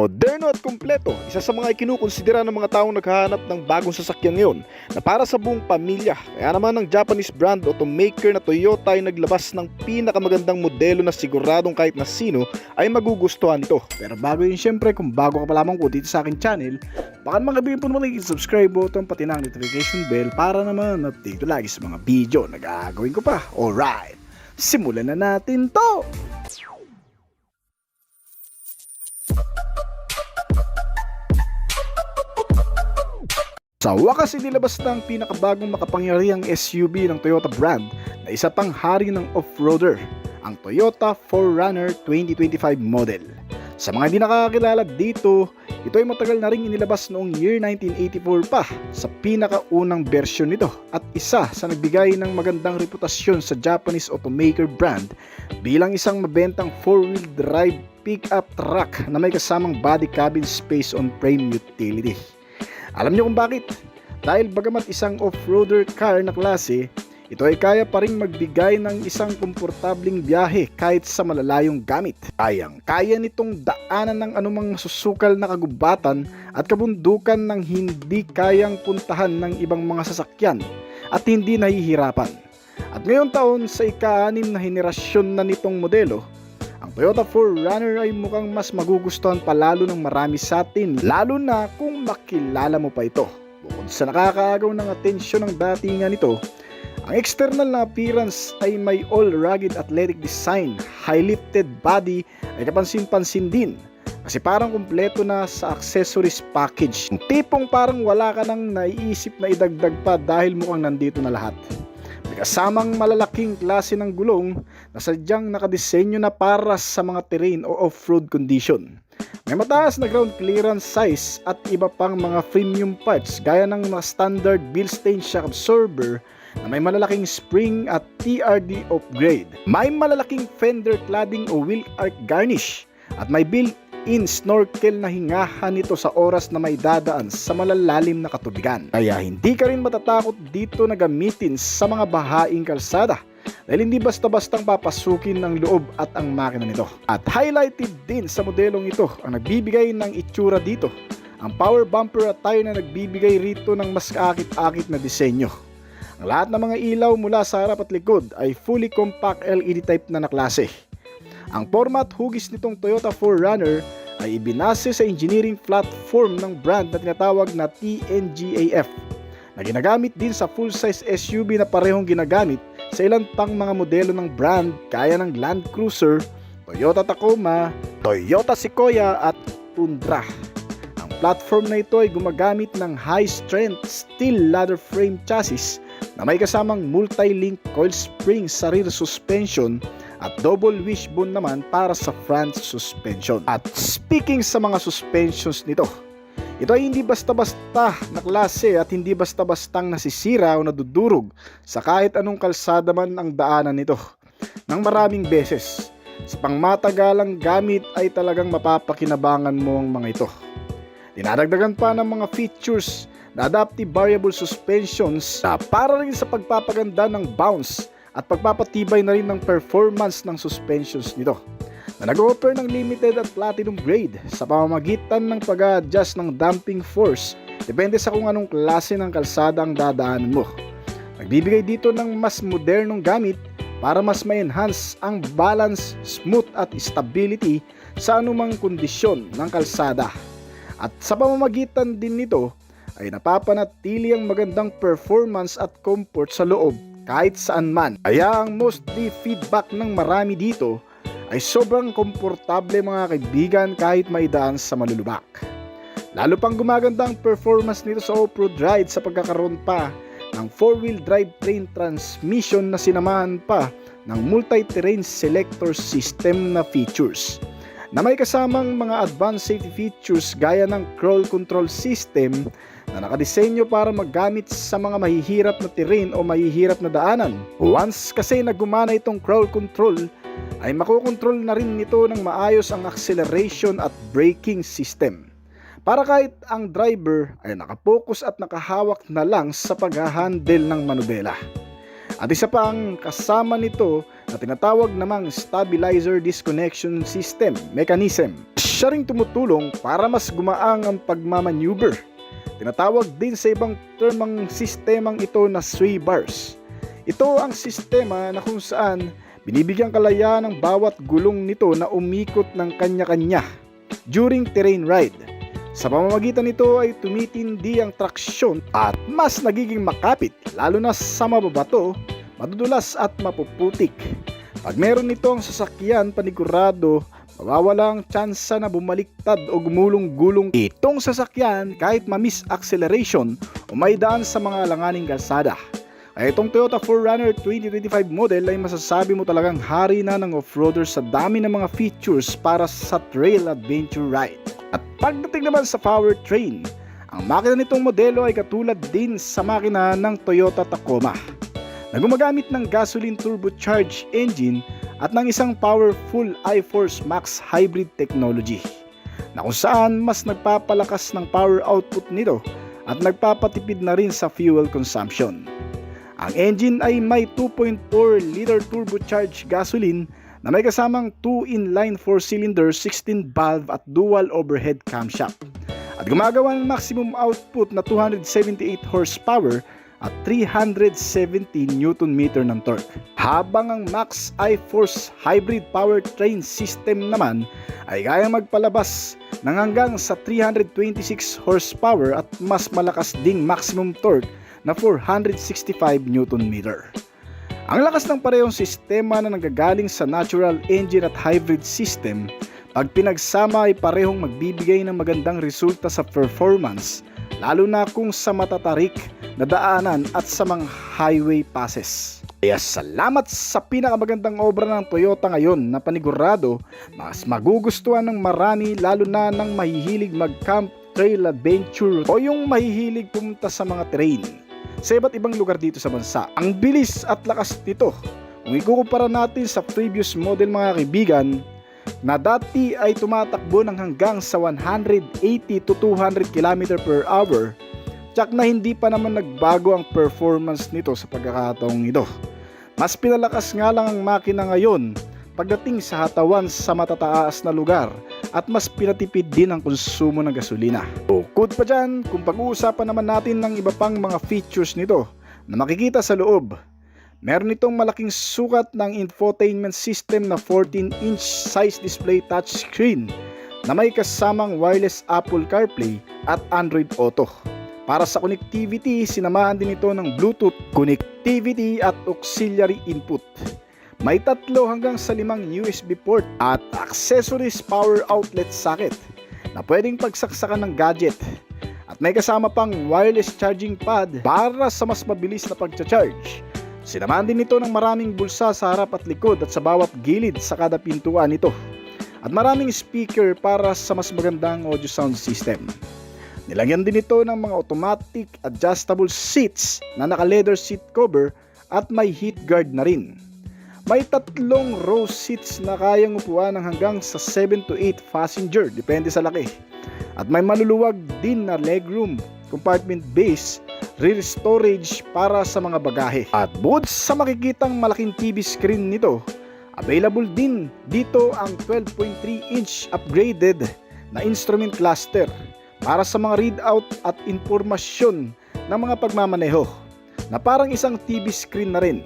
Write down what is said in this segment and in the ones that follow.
Moderno at kumpleto, isa sa mga ikinukonsidera ng mga taong naghahanap ng bagong sasakyan ngayon na para sa buong pamilya. Kaya naman ang Japanese brand automaker na Toyota ay naglabas ng pinakamagandang modelo na siguradong kahit na sino ay magugustuhan ito. Pero bago yun, syempre kung bago ka pa lamang po dito sa aking channel, baka makabigyan po naman yung subscribe button pati ng notification bell para naman update lagi sa mga video na gagawin ko pa. Alright, simulan na natin to! Sa wakas, inilabas ng pinakabagong makapangyarihang SUV ng Toyota brand na isa pang hari ng off-roader, ang Toyota 4Runner 2025 model. Sa mga hindi nakakakilala dito, ito ay matagal na ring inilabas noong year 1984 pa sa pinakaunang bersyon nito at isa sa nagbigay ng magandang reputasyon sa Japanese automaker brand bilang isang mabentang 4-wheel drive pickup truck na may kasamang body cabin space on frame utility. Alam niyo kung bakit? Dahil bagamat isang off-roader car na klase, ito ay kaya pa ring magbigay ng isang komportabling biyahe kahit sa malalayong gamit. Kaya nitong daanan ng anumang masusukal na kagubatan at kabundukan ng hindi kayang puntahan ng ibang mga sasakyan at hindi nahihirapan. At ngayong taon sa ika-6 na henerasyon na nitong modelo, ang Toyota 4Runner ay mukhang mas magugustuhan pa lalo ng marami sa atin, lalo na kung makilala mo pa ito. Bukod sa nakakaagaw ng atensyon ng datingan nito, ang external na appearance ay may all-rugged athletic design, high-lifted body ay kapansin-pansin din kasi parang kumpleto na sa accessories package. Yung tipong parang wala ka nang naiisip na idagdag pa dahil mukhang nandito na lahat. May kasamang malalaking klase ng gulong na sadyang nakadisenyo na para sa mga terrain o off-road condition. May mataas na ground clearance size at iba pang mga premium parts gaya ng mga standard Bilstein shock absorber na may malalaking spring at TRD upgrade. May malalaking fender cladding o wheel arch garnish at may built-in snorkel na hingahan nito sa oras na may dadaan sa malalalim na katubigan. Kaya hindi ka rin matatakot dito na gamitin sa mga bahaing kalsada dahil hindi basta-bastang papasukin ng loob at ang makina nito. At highlighted din sa modelong ito ang nagbibigay ng itsura dito, ang power bumper at tayo na nagbibigay rito ng mas kaakit-akit na disenyo. Ang lahat ng mga ilaw mula sa harap at likod ay fully compact LED type na klase. Ang format hugis nitong Toyota 4Runner ay ibinase sa engineering platform ng brand na tinatawag na TNGAF na ginagamit din sa full-size SUV na parehong ginagamit sa ilan pang mga modelo ng brand gaya ng Land Cruiser, Toyota Tacoma, Toyota Sequoia at Tundra. Ang platform na ito ay gumagamit ng high-strength steel ladder frame chassis na may kasamang multi-link coil spring sa rear suspension at double wishbone naman para sa front suspension. At speaking sa mga suspensions nito, ito ay hindi basta-basta na klase at hindi basta-bastang nasisira o nadudurog sa kahit anong kalsada man ang daanan nito ng maraming beses. Sa pangmatagalang gamit ay talagang mapapakinabangan mo ang mga ito. Dinadagdagan pa ng mga features na adaptive variable suspensions na para rin sa pagpapaganda ng bounce at pagpapatibay na rin ng performance ng suspensions nito na nag-offer ng limited at platinum grade sa pamamagitan ng pag-adjust ng damping force depende sa kung anong klase ng kalsada ang dadaanan mo. Nagbibigay dito ng mas modernong gamit para mas ma-enhance ang balance, smooth at stability sa anumang kondisyon ng kalsada. At sa pamamagitan din nito ay napapanatili ang magandang performance at comfort sa loob kahit saan man. Kaya ang mostly feedback ng marami dito ay sobrang komportable mga kaibigan kahit maidaan sa malulubak. Lalo pang gumaganda ang performance nito sa off-road ride sa pagkakaroon pa ng 4-wheel drive train transmission na sinamahan pa ng multi-terrain selector system na features na may kasamang mga advanced safety features gaya ng crawl control system na nakadisenyo para maggamit sa mga mahihirap na terrain o mahihirap na daanan. Once kasi nagumana itong crawl control, ay makokontrol na rin nito ng maayos ang acceleration at braking system para kahit ang driver ay nakapokus at nakahawak na lang sa pag-handle ng manubela. At isa pa ang kasama nito na tinatawag namang Stabilizer Disconnection System mechanism. Siya ring tumutulong para mas gumaang ang pagmamaneuver. Tinatawag din sa ibang term ang sistemang ito na sway bars. Ito ang sistema na kung saan binibigyan kalayaan ng bawat gulong nito na umikot ng kanya-kanya during terrain ride. Sa pamamagitan nito ay tumitindi ang traksyon at mas nagiging makapit lalo na sa mababato, madudulas at mapuputik. Pag meron nito ang sasakyan panigurado, mawawala ang tsansa na bumaliktad o gumulong-gulong itong sasakyan kahit ma-miss acceleration o may daan sa mga langaning kalsada. Kaya itong Toyota 4Runner 2025 model ay masasabi mo talagang hari na ng off-roader sa dami ng mga features para sa trail adventure ride. At pagdating naman sa powertrain, ang makina nitong modelo ay katulad din sa makina ng Toyota Tacoma na gumagamit ng gasoline turbocharged engine at ng isang powerful iForce Max hybrid technology na kung saan mas nagpapalakas ng power output nito at nagpapatipid na rin sa fuel consumption. Ang engine ay may 2.4 liter turbocharged gasoline na may kasamang 2 inline 4-cylinder 16-valve at dual overhead camshaft at gumagawa ng maximum output na 278 horsepower at 370 Nm ng torque. Habang ang Max iForce hybrid powertrain system naman ay kayang magpalabas ng hanggang sa 326 horsepower at mas malakas ding maximum torque na 465 Nm. Ang lakas ng parehong sistema na nanggagaling sa natural engine at hybrid system, pag pinagsama ay parehong magbibigay ng magandang resulta sa performance, lalo na kung sa matatarik na daanan at sa mga highway passes. Kaya salamat sa pinakamagandang obra ng Toyota ngayon na panigurado mas magugustuhan ng marami lalo na ng mahihilig mag-camp, trail adventure o yung mahihilig pumunta sa mga terrain sa iba't ibang lugar dito sa bansa. Ang bilis at lakas nito kung ikukumpara natin sa previous model mga kaibigan na dati ay tumatakbo ng hanggang sa 180 to 200 km per hour, tsak na hindi pa naman nagbago ang performance nito sa pagkakataong ito. Mas pinalakas nga lang ang makina ngayon pagdating sa hatawan sa matataas na lugar at mas pinatipid din ang konsumo ng gasolina. Bukod pa dyan, kung pag-uusapan naman natin ng iba pang mga features nito na makikita sa loob, meron itong malaking sukat ng infotainment system na 14-inch size display touchscreen na may kasamang wireless Apple CarPlay at Android Auto. Para sa connectivity, sinamahan din ito ng Bluetooth connectivity at auxiliary input. May 3 hanggang sa 5 USB port at accessories power outlet socket na pwedeng pagsaksakan ng gadget. At may kasama pang wireless charging pad para sa mas mabilis na pagcha-charge. Sinamahan din ito ng maraming bulsa sa harap at likod at sa bawat gilid sa kada pintuan nito. At maraming speaker para sa mas magandang audio sound system. Nilagyan din ito ng mga automatic adjustable seats na naka-leather seat cover at may heat guard na rin. May 3 row seats na kayang upuan ng hanggang sa 7 to 8 passenger, depende sa laki. At may maluluwag din na legroom, compartment base, rear storage para sa mga bagahe. At bukod sa makikitang malaking TV screen nito, available din dito ang 12.3-inch upgraded na instrument cluster para sa mga readout at impormasyon ng mga pagmamaneho na parang isang TV screen na rin.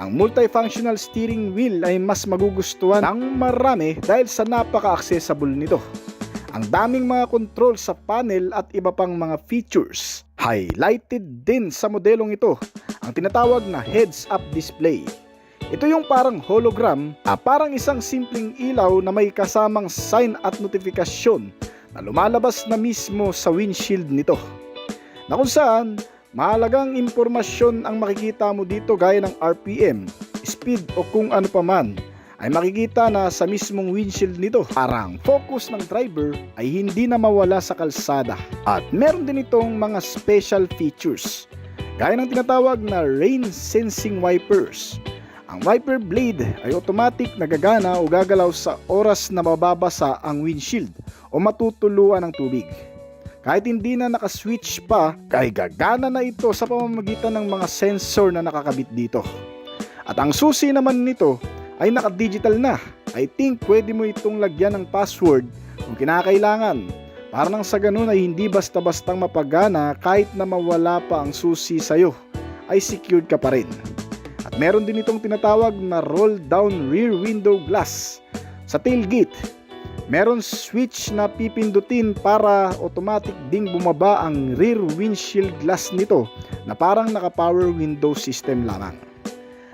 Ang multifunctional steering wheel ay mas magugustuhan ng marami dahil sa napaka-accessible nito. Ang daming mga control sa panel at iba pang mga features. Highlighted din sa modelong ito ang tinatawag na heads-up display. Ito yung parang hologram, parang isang simpleng ilaw na may kasamang sign at notifikasyon na lumalabas na mismo sa windshield nito. Na kung saan, mahalagang impormasyon ang makikita mo dito gaya ng RPM, speed o kung ano pa man ay makikita na sa mismong windshield nito. Parang focus ng driver ay hindi na mawala sa kalsada. At meron din itong mga special features gaya ng tinatawag na rain sensing wipers. Ang wiper blade ay automatic na gagana o gagalaw sa oras na mababasa ang windshield o matutuluan ng tubig. Kahit hindi na nakaswitch pa, ay gagana na ito sa pamamagitan ng mga sensor na nakakabit dito. At ang susi naman nito ay naka-digital na. I think pwede mo itong lagyan ng password kung kinakailangan. Para nang sa ganun ay hindi basta-bastang mapagana kahit na mawala pa ang susi sa'yo, ay secured ka pa rin. At meron din itong tinatawag na roll down rear window glass. Sa tailgate, meron switch na pipindutin para automatic ding bumaba ang rear windshield glass nito na parang naka-power window system lamang.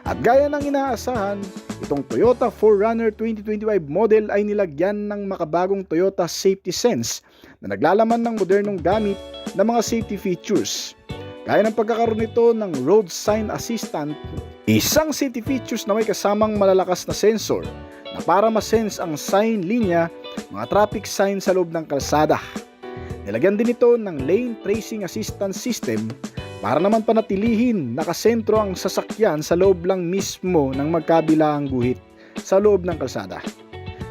At gaya ng inaasahan, itong Toyota 4Runner 2025 model ay nilagyan ng makabagong Toyota Safety Sense na naglalaman ng modernong gamit na mga safety features. Gaya ng pagkakaroon nito ng Road Sign Assistant, isang safety features na may kasamang malalakas na sensor na para ma-sense ang sign linya, mga traffic sign sa loob ng kalsada. Nilagyan din ito ng Lane Tracing Assistance System para naman panatilihin nakasentro ang sasakyan sa loob lang mismo ng magkabilaang guhit sa loob ng kalsada.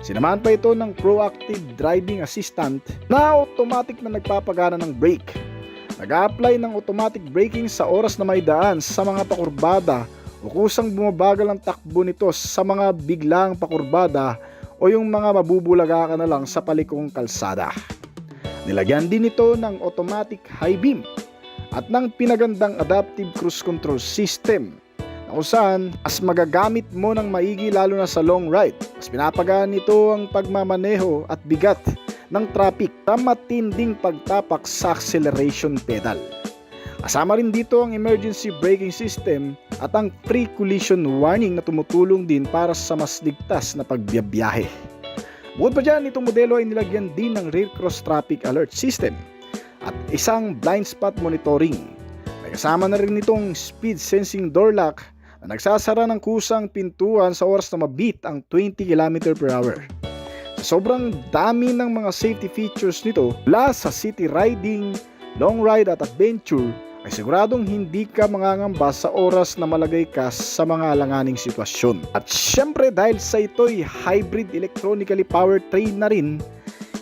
Sinamahan pa ito ng Proactive Driving Assistant na automatic na nagpapagana ng brake. Nag-a-apply ng automatic braking sa oras na may daan sa mga pakurbada o kusang bumabagal ang takbo nito sa mga biglang pakurbada o yung mga mabubulaga ka na lang sa palikong kalsada. Nilagyan din ito ng automatic high beam at ng pinagandang adaptive cruise control system na kung saan mas magagamit mo ng maigi lalo na sa long ride. Mas pinapagaan nito ang pagmamaneho at bigat ng traffic sa matinding pagtapak sa acceleration pedal. Kasama rin dito ang emergency braking system at ang pre-collision warning na tumutulong din para sa mas ligtas na pagbiyahe. Bukod pa dyan, itong modelo ay nilagyan din ng rear cross traffic alert system at isang blind spot monitoring. May kasama na rin itong speed sensing door lock na nagsasara ng kusang pintuan sa oras na mabit ang 20 km/h. Sa sobrang dami ng mga safety features nito, mula sa city riding, long ride at adventure, ay siguradong hindi ka mangangamba sa oras na malagay ka sa mga alanganing sitwasyon. At syempre dahil sa ito'y hybrid electronically powertrain na rin,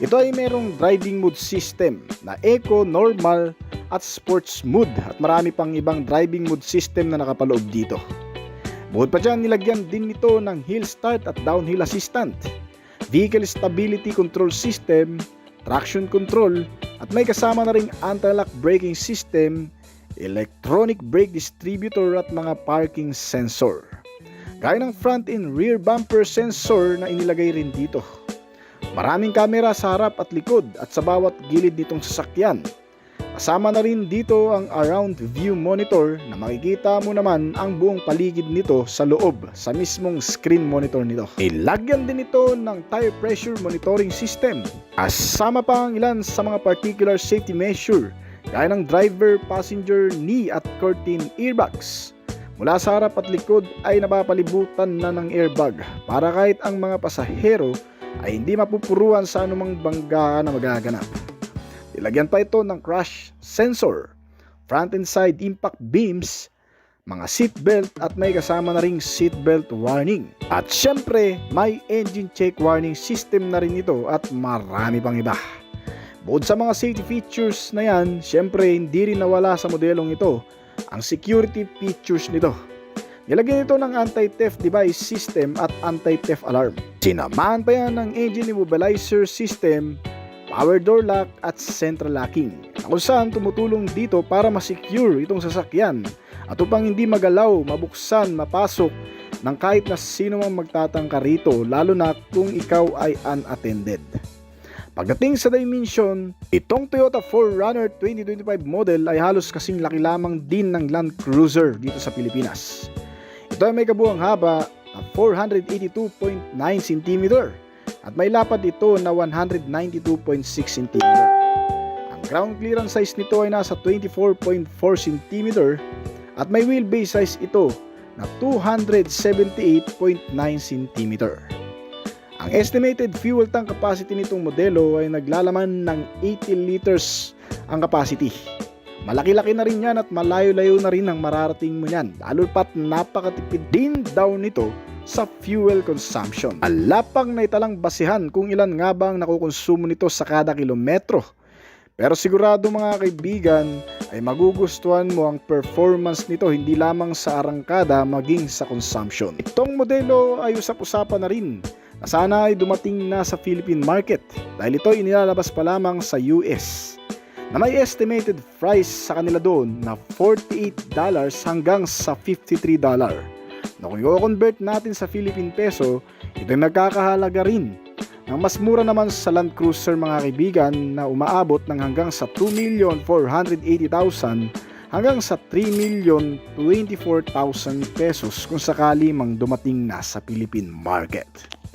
ito ay merong driving mode system na eco, normal at sports mode at marami pang ibang driving mode system na nakapaloob dito. Bukod pa dyan, nilagyan din ito ng hill start at downhill assistant, vehicle stability control system, traction control at may kasama na ring anti-lock braking system, electronic brake distributor at mga parking sensor. Gaya ng front and rear bumper sensor na inilagay rin dito. Maraming kamera sa harap at likod at sa bawat gilid nitong sasakyan. Kasama na rin dito ang around view monitor na makikita mo naman ang buong paligid nito sa loob sa mismong screen monitor nito. Ilagyan din ito ng tire pressure monitoring system. Kasama pa ang ilan sa mga particular safety measure gaya ng driver, passenger, knee at curtain airbags. Mula sa harap at likod ay napapalibutan na ng airbag para kahit ang mga pasahero ay hindi mapupuruan sa anumang banggaan na magaganap. Ilagyan pa ito ng crash sensor, front and side impact beams, mga seatbelt at may kasama na ring seatbelt warning. At syempre, may engine check warning system na rin ito at marami pang iba. Bukod sa mga safety features na yan, syempre hindi rin nawala sa modelong ito ang security features nito. Nilagyan ito ng anti-theft device system at anti-theft alarm. Sinamahan pa yan ng engine immobilizer system, power door lock at central locking, kung saan tumutulong dito para ma-secure itong sasakyan at upang hindi magalaw, mabuksan, mapasok ng kahit na sino mang magtatangka rito, lalo na kung ikaw ay unattended. Pagdating sa dimension, itong Toyota 4Runner 2025 model ay halos kasing laki lamang din ng Land Cruiser dito sa Pilipinas. Ito ay may kabuuang haba na 482.9 cm at may lapad ito na 192.6 cm. Ang ground clearance size nito ay nasa 24.4 cm at may wheelbase size ito na 278.9 cm. Ang estimated fuel tank capacity nitong modelo ay naglalaman ng 80 liters ang capacity. Malaki-laki na rin yan at malayo-layo na rin ang mararating mo yan, lalo pat napakatipid din daw nito sa fuel consumption. Alapang na italang basihan kung ilan nga ba ang nakukonsumo nito sa kada kilometro. Pero sigurado mga kaibigan ay magugustuhan mo ang performance nito hindi lamang sa arangkada maging sa consumption. Itong modelo ay usap-usapan na rin na sana ay dumating na sa Philippine market dahil ito inilalabas pa lamang sa US na may estimated price sa kanila doon na $48 hanggang sa $53. Na kung i-convert natin sa Philippine peso, ito ay nagkakahalaga rin ng mas mura naman sa Land Cruiser mga kaibigan na umaabot ng hanggang sa 2,480,000 hanggang sa 3,024,000 pesos kung sakali mang dumating na sa Philippine market.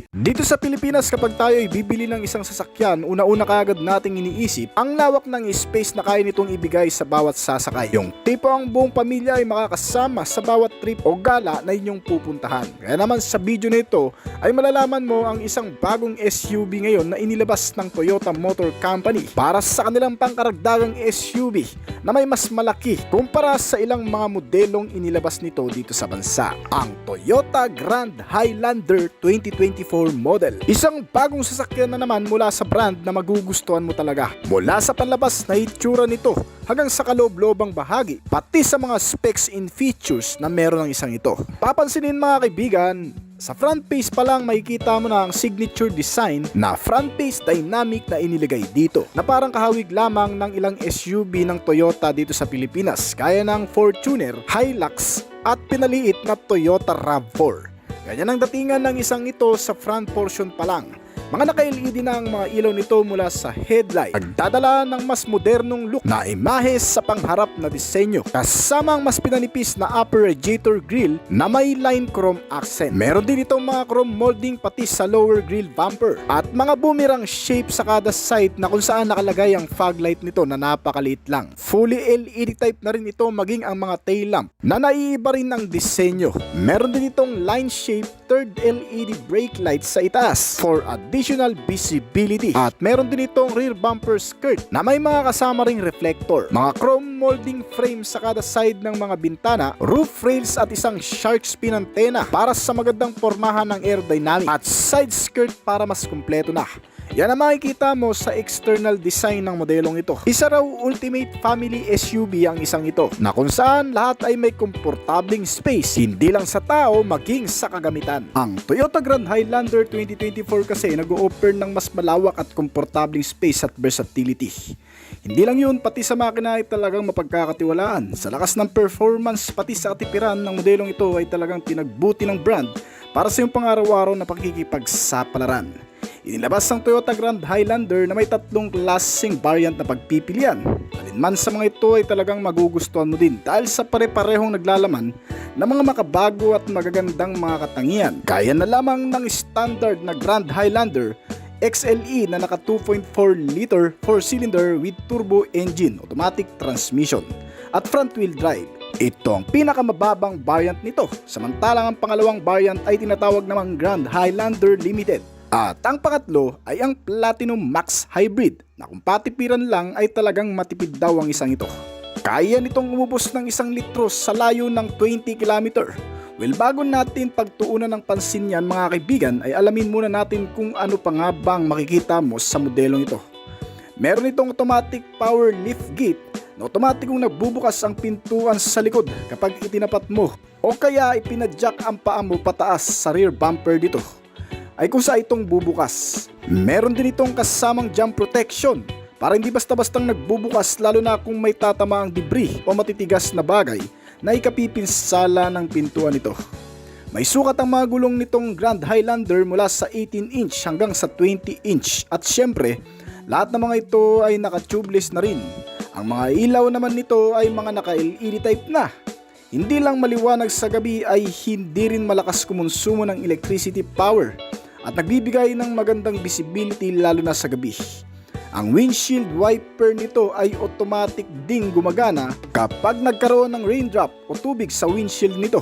Dito sa Pilipinas kapag tayo ay bibili ng isang sasakyan, una-una kaagad nating iniisip ang lawak ng space na kaya nitong ibigay sa bawat sasakay. Yung tipo ang buong pamilya ay makakasama sa bawat trip o gala na inyong pupuntahan. Kaya naman sa video na ito ay malalaman mo ang isang bagong SUV ngayon na inilabas ng Toyota Motor Company para sa kanilang pangkaragdagang SUV na may mas malaki kumpara sa ilang mga modelong inilabas nito dito sa bansa. Ang Toyota Grand Highlander 2024 model. Isang bagong sasakyan na naman mula sa brand na magugustuhan mo talaga. Mula sa panlabas na itsura nito hanggang sa kaloob-loobang bahagi, pati sa mga specs and features na meron ng isang ito. Papansinin mga kaibigan, sa front face pa lang makikita mo na ang signature design na front face dynamic na iniligay dito na parang kahawig lamang ng ilang SUV ng Toyota dito sa Pilipinas gaya ng Fortuner, Hilux at pinaliit na Toyota RAV4. Ganyan ang datingan ng isang ito sa front portion pa lang. Mga naka-LED na ang mga ilaw nito mula sa headlight. Nagdadala ng mas modernong look na imahe sa pangharap na disenyo. Kasama ang mas pinanipis na upper radiator grille na may line chrome accent. Meron din itong mga chrome molding pati sa lower grille bumper. At mga boomerang shape sa kada side na kung saan nakalagay ang fog light nito na napakaliit lang. Fully LED type na rin ito maging ang mga tail lamp na naiiba rin ang disenyo. Meron din itong line shape third LED brake lights sa itaas for additional visibility. At meron din itong rear bumper skirt na may mga kasama ring reflector, mga chrome molding frame sa kada side ng mga bintana, roof rails at isang shark fin antenna para sa magandang pormahan ng aerodynamic at side skirt para mas kumpleto na. Yan ang makikita mo sa external design ng modelong ito. Isa raw ultimate family SUV ang isang ito na kung saan lahat ay may komportabling space, hindi lang sa tao maging sa kagamitan. Ang Toyota Grand Highlander 2024 kasi nag-o-offer ng mas malawak at komportabling space at versatility. Hindi lang yun, pati sa makina ay talagang mapagkakatiwalaan. Sa lakas ng performance pati sa katipiran ng modelong ito ay talagang pinagbuti ng brand para sa iyong pang-araw-araw na pakikipagsapalaran. Inilabas ang Toyota Grand Highlander na may tatlong klaseng variant na pagpipilian. Alinman sa mga ito ay talagang magugustuhan mo din dahil sa pare-parehong naglalaman ng mga makabago at magagandang mga katangian. Kaya na lamang ng standard na Grand Highlander XLE na naka 2.4 liter 4-cylinder with turbo engine, automatic transmission at front wheel drive. Ito ang pinakamababang variant nito, samantalang ang pangalawang variant ay tinatawag namang Grand Highlander Limited. At ang pangatlo ay ang Platinum Max Hybrid na kung patipiran lang ay talagang matipid daw ang isang ito. Kaya nitong umubos ng 1 litro sa layo ng 20 km. Well, bago natin pagtuunan ng pansin yan mga kaibigan ay alamin muna natin kung ano pa nga bang makikita mo sa modelong ito. Meron itong automatic power lift gate na automatikong nagbubukas ang pintuan sa likod kapag itinapat mo o kaya ipinadjack ang paa mo pataas sa rear bumper dito ay kung saan itong bubukas. Meron din itong kasamang jump protection para hindi basta-bastang nagbubukas lalo na kung may tatama ang debris o matitigas na bagay na ikapipinsala ng pintuan nito. May sukat ang mga gulong nitong Grand Highlander mula sa 18 inch hanggang sa 20 inch at syempre lahat ng mga ito ay naka-tubeless na rin. Ang mga ilaw naman nito ay mga naka-LED type na. Hindi lang maliwanag sa gabi ay hindi rin malakas kumonsumo ng electricity power at nagbibigay ng magandang visibility lalo na sa gabi. Ang windshield wiper nito ay automatic ding gumagana kapag nagkaroon ng raindrop o tubig sa windshield nito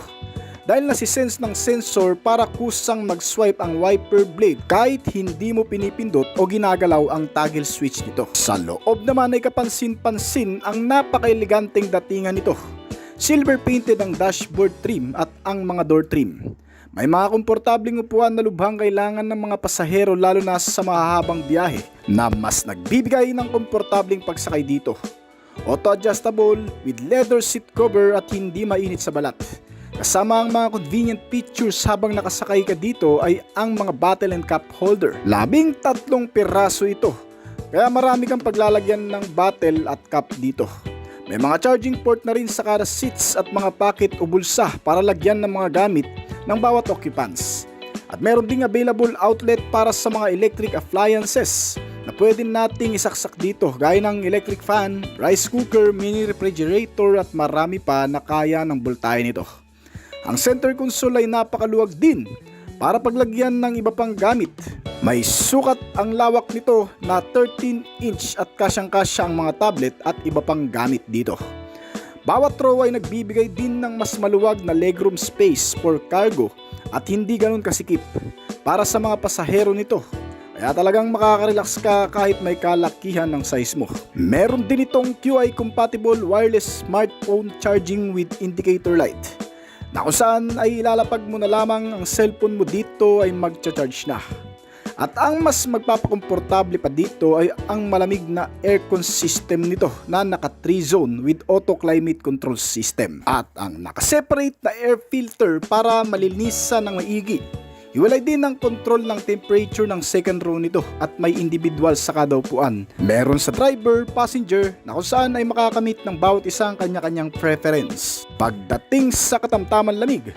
dahil nasisense ng sensor para kusang mag-swipe ang wiper blade kahit hindi mo pinipindot o ginagalaw ang toggle switch nito. Sa loob naman ay kapansin-pansin ang napaka-eleganteng datingan nito. Silver painted ang dashboard trim at ang mga door trim. May mga komportabling upuan na lubhang kailangan ng mga pasahero lalo na sa mahahabang biyahe na mas nagbibigay ng komportabling pagsakay dito. Auto-adjustable with leather seat cover at hindi mainit sa balat. Kasama ang mga convenient features habang nakasakay ka dito ay ang mga bottle and cup holder. 13 piraso ito, kaya marami kang paglalagyan ng bottle at cup dito. May mga charging port na rin sa kada seats at mga pocket o bulsa para lagyan ng mga gamit ng bawat occupants. At meron ding available outlet para sa mga electric appliances na pwede nating isaksak dito gaya ng electric fan, rice cooker, mini refrigerator at marami pa na kaya ng voltahe nito. Ang center console ay napakaluwag din para paglagyan ng iba pang gamit. May sukat ang lawak nito na 13-inch at kasyang-kasya ang mga tablet at iba pang gamit dito. Bawat row ay nagbibigay din ng mas maluwag na legroom space for cargo at hindi ganun kasikip para sa mga pasahero nito. Kaya talagang makaka-relax ka kahit may kalakihan ng size mo. Meron din itong QI compatible wireless smartphone charging with indicator light, na kung saan ay ilalapag mo na lamang ang cellphone mo dito ay magcha-charge na. At ang mas magpapakomportable pa dito ay ang malamig na aircon system nito na naka 3-zone with auto climate control system. At ang naka-separate na air filter para malinisan ng maigi. Hiwalay din ang control ng temperature ng second row nito at may individual sa kada upuan. Meron sa driver, passenger na kung saan ay makakamit ng bawat isang kanya-kanyang preference. Pagdating sa katamtaman lamig,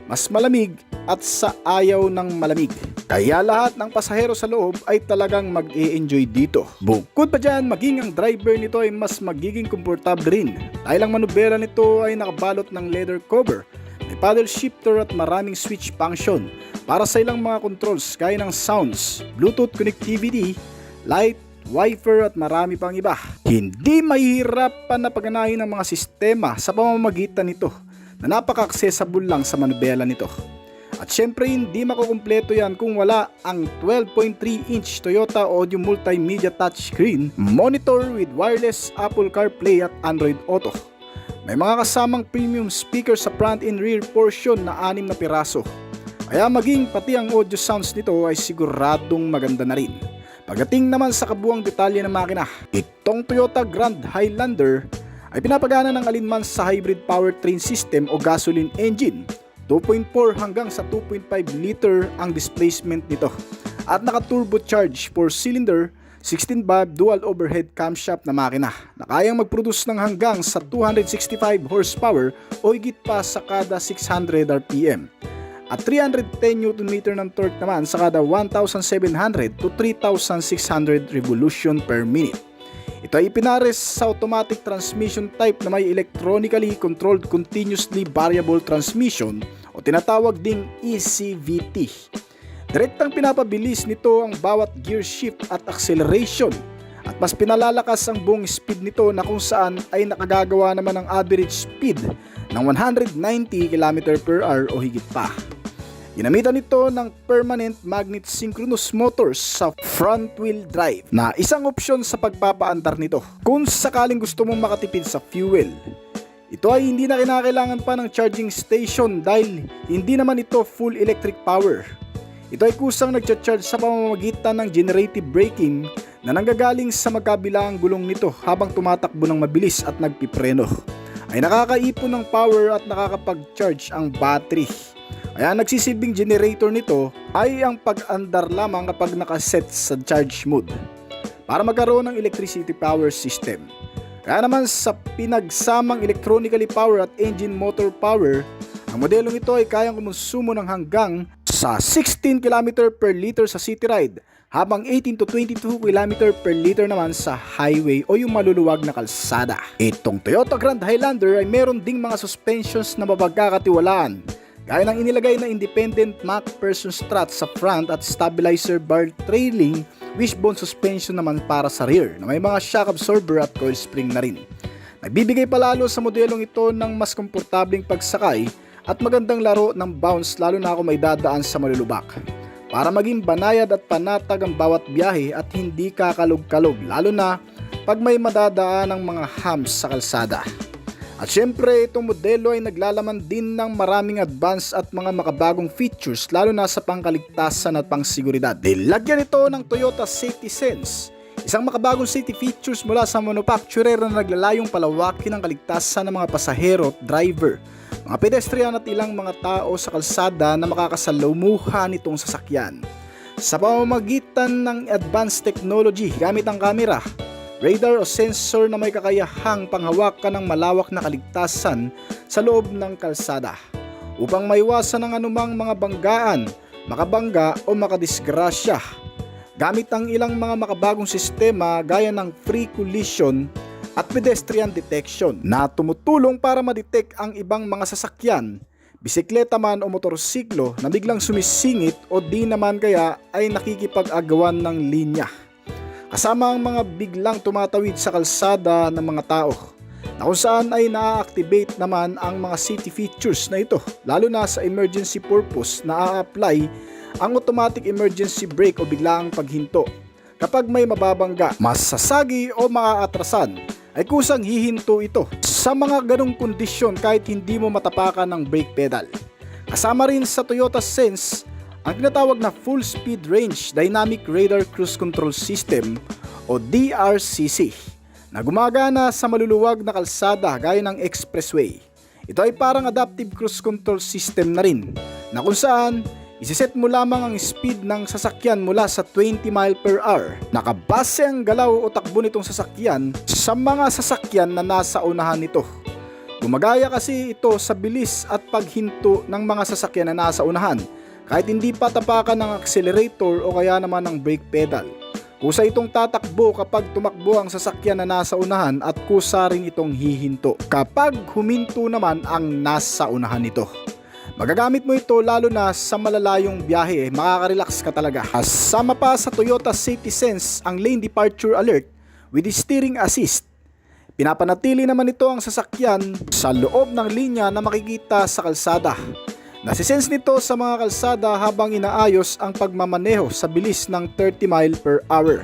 mas malamig at sa ayaw ng malamig. Kaya lahat ng pasahero sa loob ay talagang mag-e-enjoy dito. Bukod pa dyan, maging ang driver nito ay mas magiging komportable rin dahil ang manubela nito ay nakabalot ng leather cover, may paddle shifter at maraming switch function para sa ilang mga controls gaya ng sounds, Bluetooth connectivity, light, wiper at marami pang iba. Hindi mahihirapan na pagganahin ang mga sistema sa pamamagitan nito na napaka-accessible lang sa manubela nito. At syempre hindi makukumpleto yan kung wala ang 12.3-inch Toyota Audio Multimedia Touchscreen monitor with wireless Apple CarPlay at Android Auto. May mga kasamang premium speaker sa front and rear portion na 6 na piraso. Kaya maging pati ang audio sounds nito ay siguradong maganda na rin. Pagdating naman sa kabuang detalye ng makina, itong Toyota Grand Highlander ay pinapagana ng alinman sa hybrid powertrain system o gasoline engine. 2.4 hanggang sa 2.5 liter ang displacement nito at naka-turbocharged 4-cylinder 16-valve dual overhead camshaft na makina na kayang mag-produce ng hanggang sa 265 horsepower o higit pa sa kada 600 RPM at 310 Nm ng torque naman sa kada 1,700 to 3,600 revolution per minute. Ito ay ipinares sa automatic transmission type na may electronically controlled continuously variable transmission o tinatawag ding ECVT. Direktang pinapabilis nito ang bawat gear shift at acceleration at mas pinalalakas ang buong speed nito na kung saan ay nakagagawa naman ng average speed ng 190 km/h o higit pa. Ginamitan nito ng permanent magnet synchronous motors sa front wheel drive na isang opsyon sa pagpapaandar nito kung sakaling gusto mong makatipid sa fuel. Ito ay hindi na kinakailangan pa ng charging station dahil hindi naman ito full electric power. Ito ay kusang nagcha-charge sa pamamagitan ng generative braking na nanggagaling sa magkabilang gulong nito habang tumatakbo ng mabilis at nagpipreno. Ay nakakaipon ng power at nakakapag-charge ang battery. Kaya nagsisilbing generator nito ay ang pag-andar lamang kapag nakaset sa charge mode para magkaroon ng electricity power system. Kaya naman sa pinagsamang electronically power at engine motor power, ang modelong ito ay kayang kumonsumo ng hanggang sa 16 km per liter sa city ride habang 18 to 22 km per liter naman sa highway o yung maluluwag na kalsada. Itong Toyota Grand Highlander ay meron ding mga suspensions na mapagkakatiwalaan gaya ng inilagay na independent MacPherson strut sa front at stabilizer bar trailing wishbone suspension naman para sa rear na may mga shock absorber at coil spring na rin. Nagbibigay palalo sa modelong ito ng mas komportabling pagsakay at magandang laro ng bounce lalo na kung may dadaan sa malulubak para maging banayad at panatag ang bawat biyahe at hindi kakalog-kalog lalo na pag may madadaan ng mga humps sa kalsada. At syempre, itong modelo ay naglalaman din ng maraming advance at mga makabagong features lalo na sa pangkaligtasan at pangseguridad. Nilagyan ito ng Toyota Safety Sense, isang makabagong safety features mula sa manufacturer na naglalayong palawakin ang kaligtasan ng mga pasahero at driver, mga pedestrian at ilang mga tao sa kalsada na makakasalamuha nitong sasakyan. Sa pamamagitan ng advanced technology gamit ang kamera, radar o sensor na may kakayahang panghawakan ng malawak na kaligtasan sa loob ng kalsada upang maiwasan ang anumang mga banggaan, makabangga o makadisgrasya. Gamit ang ilang mga makabagong sistema gaya ng free collision at pedestrian detection na tumutulong para ma-detect ang ibang mga sasakyan, bisikleta man o motorsiklo na biglang sumisingit o di naman kaya ay nakikipag-agawan ng linya. Kasama ang mga biglang tumatawid sa kalsada ng mga tao na kung saan ay na-activate naman ang mga safety features na ito lalo na sa emergency purpose na a-apply ang automatic emergency brake o biglaang paghinto. Kapag may mababangga, masasagi o maaatrasan ay kusang hihinto ito sa mga ganong kondisyon kahit hindi mo matapakan ng brake pedal. Kasama rin sa Toyota Sense ang tinatawag na Full Speed Range Dynamic Radar Cruise Control System o DRCC na gumagana sa maluluwag na kalsada gaya ng expressway. Ito ay parang adaptive cruise control system na rin na kung saan isiset mo lamang ang speed ng sasakyan mula sa 20 mph. Nakabase ang galaw o takbo nitong sasakyan sa mga sasakyan na nasa unahan nito. Gumagaya kasi ito sa bilis at paghinto ng mga sasakyan na nasa unahan kahit hindi pa tapakan ng accelerator o kaya naman ng brake pedal. Kusa itong tatakbo kapag tumakbo ang sasakyan na nasa unahan at kusa rin itong hihinto kapag huminto naman ang nasa unahan nito. Magagamit mo ito lalo na sa malalayong biyahe, makaka-relax ka talaga. Kasama pa sa Toyota Safety Sense ang lane departure alert with steering assist. Pinapanatili naman ito ang sasakyan sa loob ng linya na makikita sa kalsada. Nasisense nito sa mga kalsada habang inaayos ang pagmamaneho sa bilis ng 30 mph.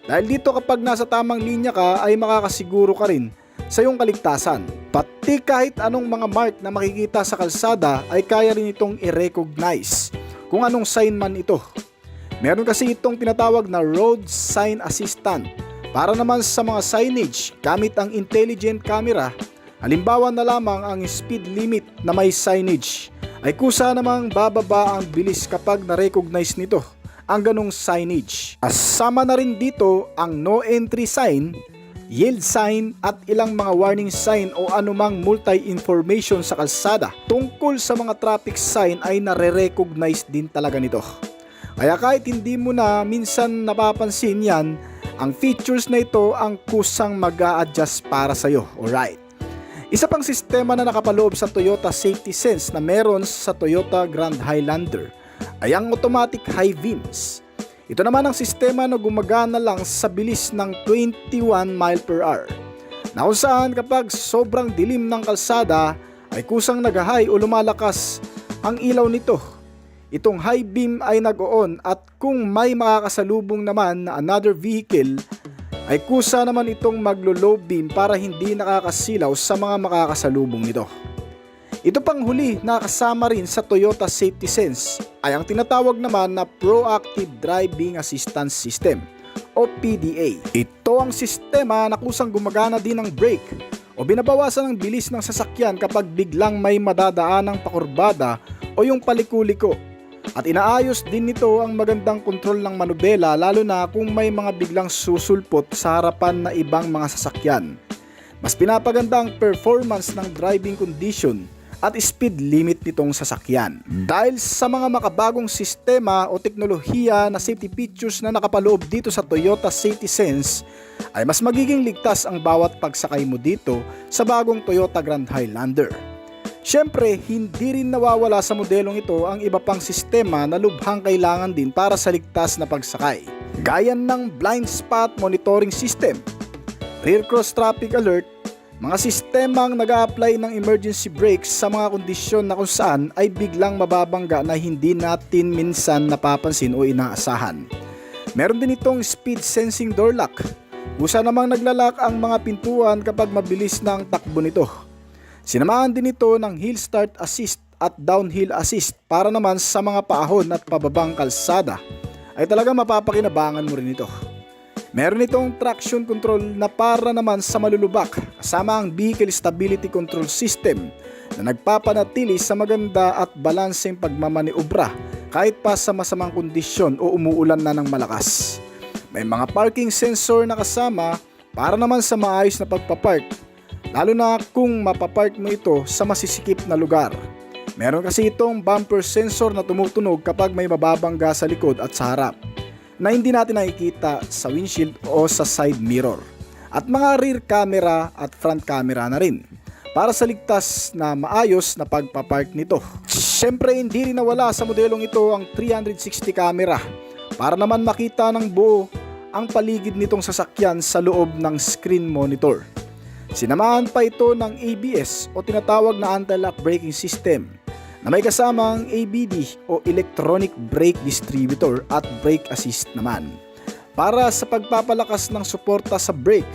Dahil dito kapag nasa tamang linya ka ay makakasiguro ka rin sa iyong kaligtasan. Pati kahit anong mga mark na makikita sa kalsada ay kaya rin itong i-recognize kung anong sign man ito. Meron kasi itong tinatawag na Road Sign Assistant para naman sa mga signage gamit ang intelligent camera. Halimbawa na lamang ang speed limit na may signage ay kusa namang bababa ang bilis kapag na-recognize nito ang ganong signage. Kasama na rin dito ang no entry sign, yield sign at ilang mga warning sign o anumang multi-information sa kalsada tungkol sa mga traffic sign ay nare-recognize din talaga nito. Kaya kahit hindi mo na minsan napapansin yan, ang features na ito ang kusang mag-a-adjust para sa'yo, alright? Isa pang sistema na nakapaloob sa Toyota Safety Sense na meron sa Toyota Grand Highlander ay ang automatic high beams. Ito naman ang sistema na gumagana lang sa bilis ng 21 mph na kung saan kapag sobrang dilim ng kalsada ay kusang nag-high o lumalakas ang ilaw nito. Itong high beam ay nag-on at kung may makakasalubong naman na another vehicle ay kusa naman itong maglo-low beam para hindi nakakasilaw sa mga makakasalubong nito. Ito pang huli na kasama rin sa Toyota Safety Sense ay ang tinatawag naman na Proactive Driving Assistance System o PDA. Ito ang sistema na kusang gumagana din ng brake o binabawasan ang bilis ng sasakyan kapag biglang may madadaanang pakurbada o yung paliko-liko. At inaayos din nito ang magandang kontrol ng manubela lalo na kung may mga biglang susulpot sa harapan na ibang mga sasakyan. Mas pinapaganda ang performance ng driving condition at speed limit nitong sasakyan. Dahil sa mga makabagong sistema o teknolohiya na safety features na nakapaloob dito sa Toyota Safety Sense, ay mas magiging ligtas ang bawat pagsakay mo dito sa bagong Toyota Grand Highlander. Siyempre, hindi rin nawawala sa modelong ito ang iba pang sistema na lubhang kailangan din para sa ligtas na pagsakay. Gaya ng blind spot monitoring system, rear cross traffic alert, mga sistemang nag-a-apply ng emergency brakes sa mga kondisyon na kung saan ay biglang mababangga na hindi natin minsan napapansin o inaasahan. Meron din itong speed sensing door lock. Kusa namang naglalak ang mga pintuan kapag mabilis na ang takbo nito. Sinamahan din ito ng hill start assist at downhill assist para naman sa mga paahon at pababang kalsada ay talagang mapapakinabangan mo rin ito. Meron itong traction control na para naman sa malulubak kasama ang vehicle stability control system na nagpapanatili sa maganda at balanseng pagmamaniobra kahit pa sa masamang kondisyon o umuulan na ng malakas. May mga parking sensor na kasama para naman sa maayos na pagpapark, lalo na kung mapapark mo ito sa masisikip na lugar. Meron kasi itong bumper sensor na tumutunog kapag may mababangga sa likod at sa harap na hindi natin nakikita sa windshield o sa side mirror. At mga rear camera at front camera na rin para sa ligtas na maayos na pagpapark nito. Siyempre hindi rin nawala sa modelong ito ang 360 camera para naman makita ng buo ang paligid nitong sasakyan sa loob ng screen monitor. Sinamahan pa ito ng ABS o tinatawag na anti-lock braking system na may kasamang ABD o electronic brake distributor at brake assist naman para sa pagpapalakas ng suporta sa brake,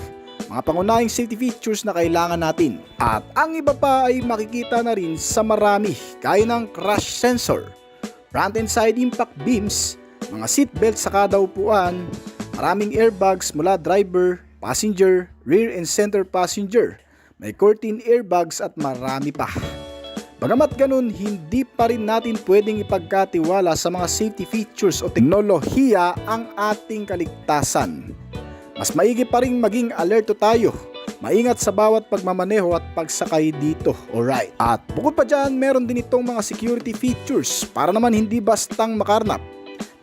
mga pangunahing safety features na kailangan natin. At ang iba pa ay makikita na rin sa marami gaya ng crash sensor, front and side impact beams, mga seatbelt sa kada upuan, maraming airbags mula driver, passenger, rear and center passenger, may curtain airbags at marami pa. Bagamat ganun, hindi pa rin natin pwedeng ipagkatiwala sa mga safety features o teknolohiya ang ating kaligtasan. Mas maigi pa rin maging alerto tayo, maingat sa bawat pagmamaneho at pagsakay dito, alright. At bukod pa dyan, meron din itong mga security features para naman hindi bastang makarnap,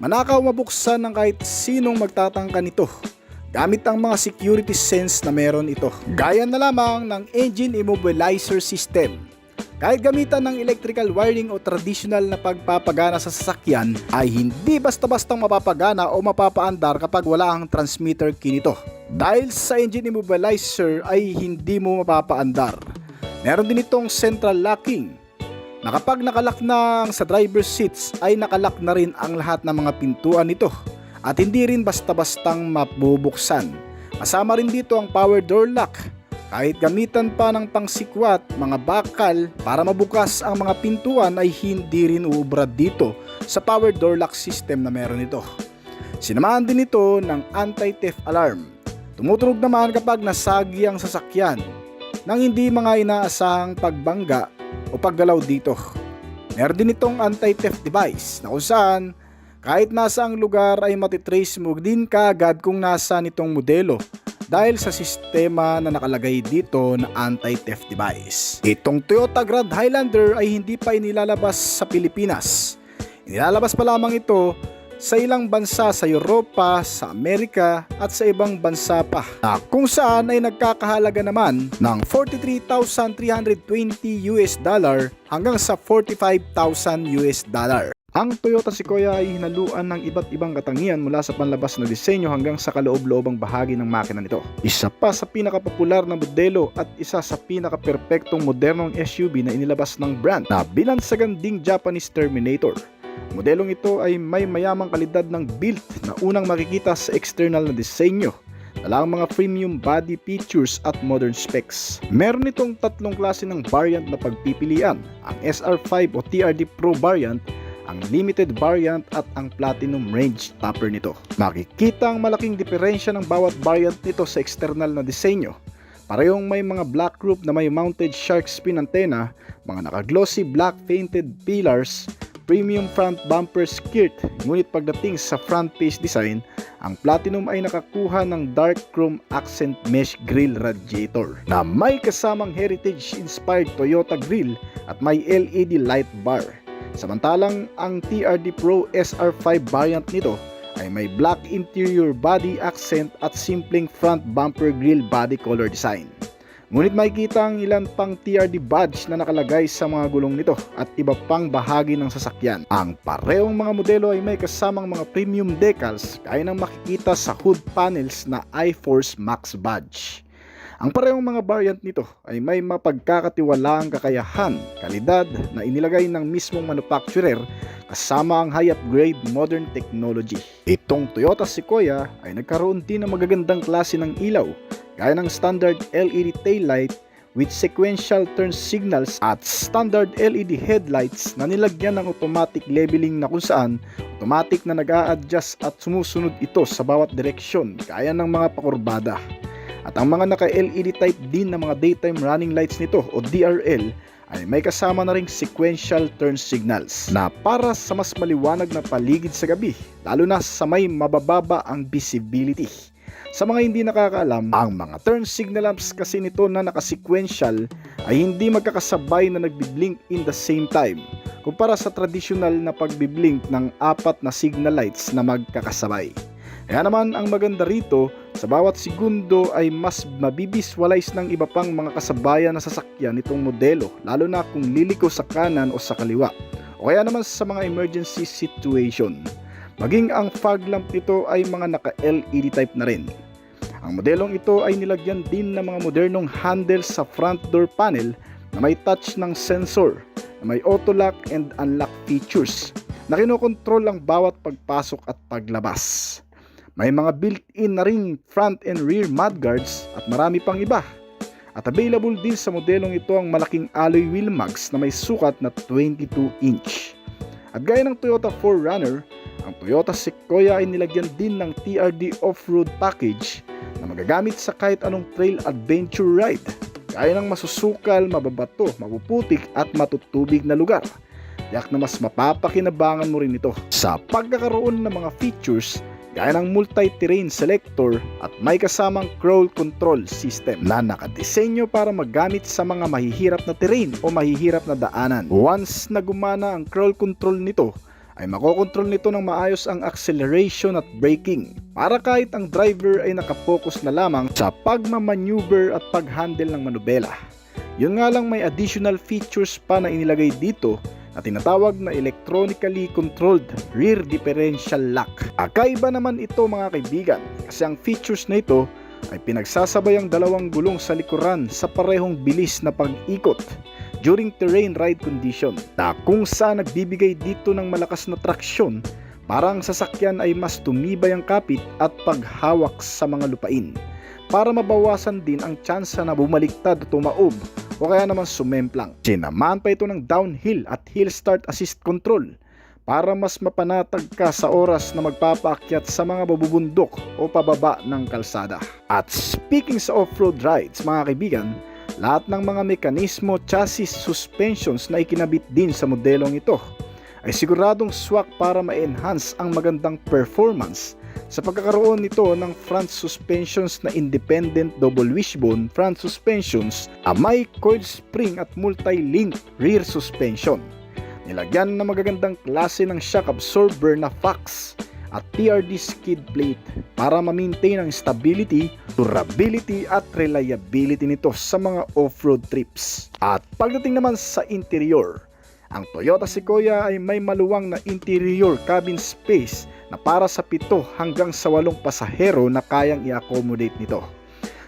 manakaw mabuksan ng kahit sinong magtatangka nito gamit ang mga security sense na meron ito. Gaya na lamang ng engine immobilizer system. Kahit gamitan ng electrical wiring o traditional na pagpapagana sa sasakyan ay hindi basta-bastang mapapagana o mapapaandar kapag wala ang transmitter key nito. Dahil sa engine immobilizer ay hindi mo mapapaandar. Meron din itong central locking na kapag nakalak na sa driver's seats ay nakalak na rin ang lahat ng mga pintuan nito at hindi rin basta-bastang mabubuksan. Kasama rin dito ang power door lock. Kahit gamitan pa ng pangsikwat, mga bakal para mabukas ang mga pintuan ay hindi rin uubrad dito sa power door lock system na meron ito. Sinamahan din ito ng anti-theft alarm. Tumutunog naman kapag nasagi ang sasakyan nang hindi mga inaasahang pagbangga o paggalaw dito. Meron din itong anti-theft device na kung saan kahit nasa ang lugar ay matitrace mo din kaagad kung nasa nitong modelo dahil sa sistema na nakalagay dito na anti-theft device. Itong Toyota Grand Highlander ay hindi pa inilalabas sa Pilipinas. Inilalabas pa lamang ito sa ilang bansa sa Europa, sa Amerika at sa ibang bansa pa, na kung saan ay nagkakahalaga naman ng $43,320 hanggang sa $45,000. Ang Toyota Sequoia ay hinaluan ng iba't ibang katangian mula sa panlabas na disenyo hanggang sa kaloob-loobang bahagi ng makina nito. Isa pa sa pinakapopular na modelo at isa sa pinakaperpektong modernong SUV na inilabas ng brand na binansagan ding Japanese Terminator. Modelong ito ay may mayamang kalidad ng build na unang makikita sa external na disenyo, talang mga premium body features at modern specs. Meron itong tatlong klase ng variant na pagpipilian, ang SR5 o TRD Pro variant, ang limited variant at ang platinum range topper nito. Makikita ang malaking diferensya ng bawat variant nito sa external na disenyo. Parehong may mga black roof na may mounted shark fin antenna, mga naka-glossy black painted pillars, premium front bumper skirt, ngunit pagdating sa front face design, ang platinum ay nakakuha ng dark chrome accent mesh grille radiator na may kasamang heritage inspired Toyota grille at may LED light bar. Samantalang ang TRD Pro SR5 variant nito ay may black interior body accent at simpleng front bumper grille body color design. Ngunit makikita ang ilan pang TRD badge na nakalagay sa mga gulong nito at iba pang bahagi ng sasakyan. Ang parehong mga modelo ay may kasamang mga premium decals gaya ng makikita sa hood panels na iForce Max badge. Ang parehong mga variant nito ay may mapagkakatiwalaang kakayahan, kalidad na inilagay ng mismong manufacturer kasama ang high upgrade modern technology. Itong Toyota Sequoia ay nagkaroon din ng magagandang klase ng ilaw gaya ng standard LED taillight, with sequential turn signals at standard LED headlights na nilagyan ng automatic leveling na kung saan automatic na nag-a-adjust at sumusunod ito sa bawat direksyon gaya ng mga pakurbada. At ang mga naka-LED type din na mga daytime running lights nito o DRL ay may kasama na ring sequential turn signals na para sa mas maliwanag na paligid sa gabi, lalo na sa may mabababa ang visibility. Sa mga hindi nakakaalam, ang mga turn signal lamps kasi nito na naka-sequential ay hindi magkakasabay na nagbi-blink in the same time kumpara sa traditional na pagbi-blink ng 4 na signal lights na magkakasabay. Kaya naman ang maganda rito, sa bawat segundo ay mas mabibiswalize ng iba pang mga kasabayan na sasakyan nitong modelo, lalo na kung liliko sa kanan o sa kaliwa, o kaya naman sa mga emergency situation. Maging ang fog lamp nito ay mga naka-LED type na rin. Ang modelong ito ay nilagyan din ng mga modernong handle sa front door panel na may touch ng sensor, na may auto lock and unlock features na kinokontrol ang bawat pagpasok at paglabas. May mga built-in na ring front and rear mudguards at marami pang iba. At available din sa modelong ito ang malaking alloy wheel mags na may sukat na 22 inch. At gaya ng Toyota 4Runner, ang Toyota Sequoia ay nilagyan din ng TRD off-road package na magagamit sa kahit anong trail adventure ride, gaya ng masusukal, mababato, mapuputik at matutubig na lugar. Tiyak na mas mapapakinabangan mo rin ito sa pagkakaroon ng mga features gaya ng multi-terrain selector at may kasamang crawl control system na nakadesenyo para magamit sa mga mahihirap na terrain o mahihirap na daanan. Once na gumana ang crawl control nito, ay makokontrol nito ng maayos ang acceleration at braking para kahit ang driver ay nakapokus na lamang sa pagmamaneuver at paghandle ng manubela. Yun nga lang, may additional features pa na inilagay dito na tinatawag na electronically controlled rear differential lock. Kakaiba naman ito mga kaibigan, kasi ang features na ito ay pinagsasabay ang dalawang gulong sa likuran sa parehong bilis na pag-ikot during terrain ride condition, na kung saan nagbibigay dito ng malakas na traksyon para ang sasakyan ay mas tumibay ang kapit at paghawak sa mga lupain, para mabawasan din ang tsansa na bumaliktad o tumaob o kaya naman sumemplang. Sinamahan pa ito ng downhill at hill start assist control para mas mapanatag ka sa oras na magpapaakyat sa mga babubundok o pababa ng kalsada. At speaking sa off-road rides mga kaibigan, lahat ng mga mekanismo, chassis, suspensions na ikinabit din sa modelong ito ay siguradong swak para ma-enhance ang magandang performance sa pagkakaroon nito ng front suspensions na independent double wishbone front suspensions, may coil spring at multi-link rear suspension. Nilagyan ng magagandang klase ng shock absorber na FOX at TRD skid plate para ma-maintain ang stability, durability at reliability nito sa mga off-road trips. At pagdating naman sa interior, ang Toyota Sequoia ay may maluwang na interior cabin space na para sa 7 hanggang sa 8 pasahero na kayang i-accommodate nito.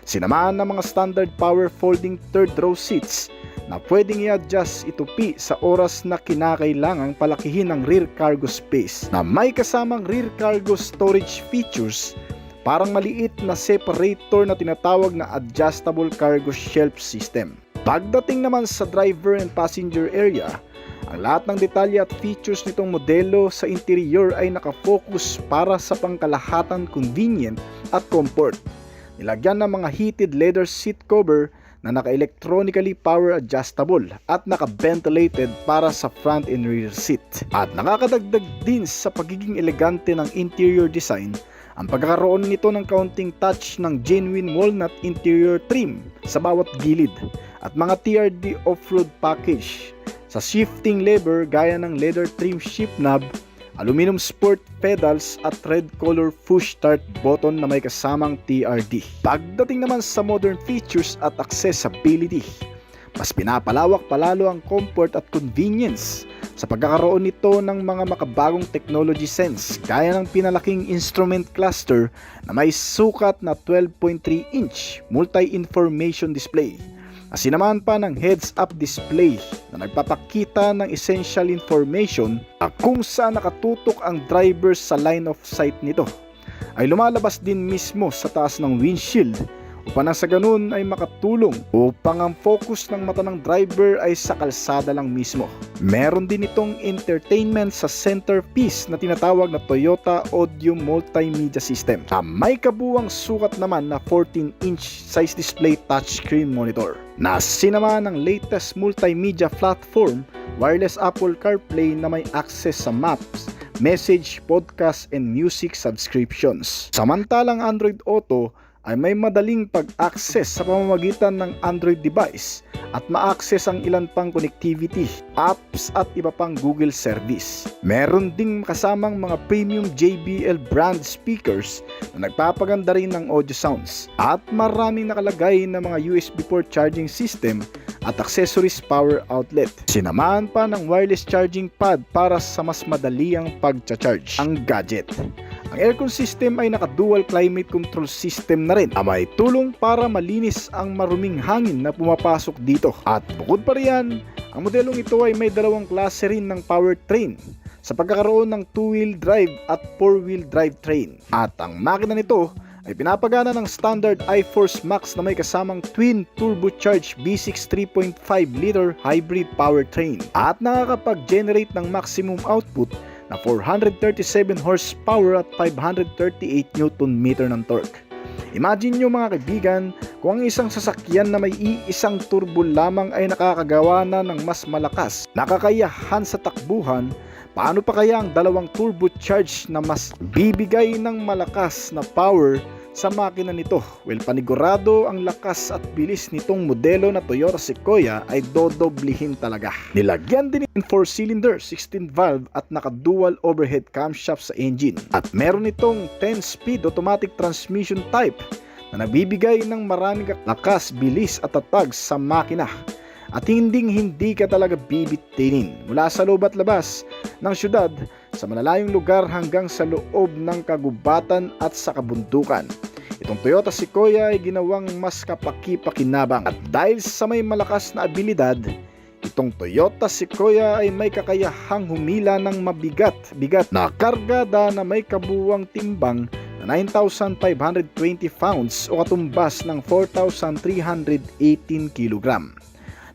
Sinamahan ng mga standard power folding third row seats na pwedeng i-adjust itupi sa oras na kinakailangang palakihin ang rear cargo space na may kasamang rear cargo storage features, parang maliit na separator na tinatawag na adjustable cargo shelf system. Pagdating naman sa driver and passenger area, ang lahat ng detalye at features nitong modelo sa interior ay nakafocus para sa pangkalahatan convenient at comfort. Nilagyan ng mga heated leather seat cover na naka-electronically power adjustable at naka-ventilated para sa front and rear seat. At nakakadagdag din sa pagiging elegante ng interior design ang pagkakaroon nito ng kaunting touch ng genuine walnut interior trim sa bawat gilid at mga TRD off-road package sa shifting lever gaya ng leather trim shift knob, aluminum sport pedals at red color push start button na may kasamang TRD. Pagdating naman sa modern features at accessibility, mas pinapalawak palalo ang comfort at convenience sa pagkakaroon nito ng mga makabagong technology sense gaya ng pinalaking instrument cluster na may sukat na 12.3 inch multi-information display. Sinamahan pa ng heads-up display na nagpapakita ng essential information kung saan nakatutok ang driver sa line of sight nito. Ay lumalabas din mismo sa taas ng windshield upang nang sa ganun ay makatulong upang ang focus ng mata ng driver ay sa kalsada lang mismo. Meron din itong entertainment sa centerpiece na tinatawag na Toyota Audio Multimedia System. May kabuwang sukat naman na 14-inch size display touchscreen monitor na sinama ng latest multimedia platform, wireless Apple CarPlay na may access sa maps, message, podcast, and music subscriptions. Samantalang Android Auto ay may madaling pag-access sa pamamagitan ng Android device at ma-access ang ilan pang connectivity, apps at iba pang Google service. Meron ding kasamang mga premium JBL brand speakers na nagpapaganda rin ng audio sounds at maraming nakalagay na mga USB port charging system at accessories power outlet. Sinamahan pa ng wireless charging pad para sa mas madali ang pag-charge ang gadget. Ang aircon system ay naka-dual climate control system na rin na may tulong para malinis ang maruming hangin na pumapasok dito. At bukod pa riyan, ang modelong ito ay may dalawang klase rin ng powertrain sa pagkakaroon ng 2-wheel drive at 4-wheel drive train. At ang makina nito ay pinapagana ng standard iForce Max na may kasamang twin turbocharged V6 3.5 liter hybrid powertrain at nakakapag-generate ng maximum output na 437 horsepower at 538 Nm ng torque. Imagine nyo mga kaibigan, kung ang isang sasakyan na may iisang turbo lamang ay nakakagawa na ng mas malakas na kakayahan sa takbuhan, paano pa kaya ang dalawang turbocharged na mas bibigay ng malakas na power sa makina nito? Well, panigurado ang lakas at bilis nitong modelo na Toyota Sequoia ay dodoblihin talaga. Nilagyan din ng 4-cylinder, 16-valve at naka-dual overhead camshaft sa engine. At meron itong 10-speed automatic transmission type na nagbibigay ng maraming lakas, bilis at tatag sa makina. At hindi ka talaga bibitinin mula sa loob at labas ng syudad, sa malalayong lugar hanggang sa loob ng kagubatan at sa kabundukan. Itong Toyota Sequoia ay ginawang mas kapaki-pakinabang at dahil sa may malakas na abilidad, itong Toyota Sequoia ay may kakayahang humila ng mabigat na kargada na may kabuwang timbang na 9,520 pounds o katumbas ng 4,318 kg.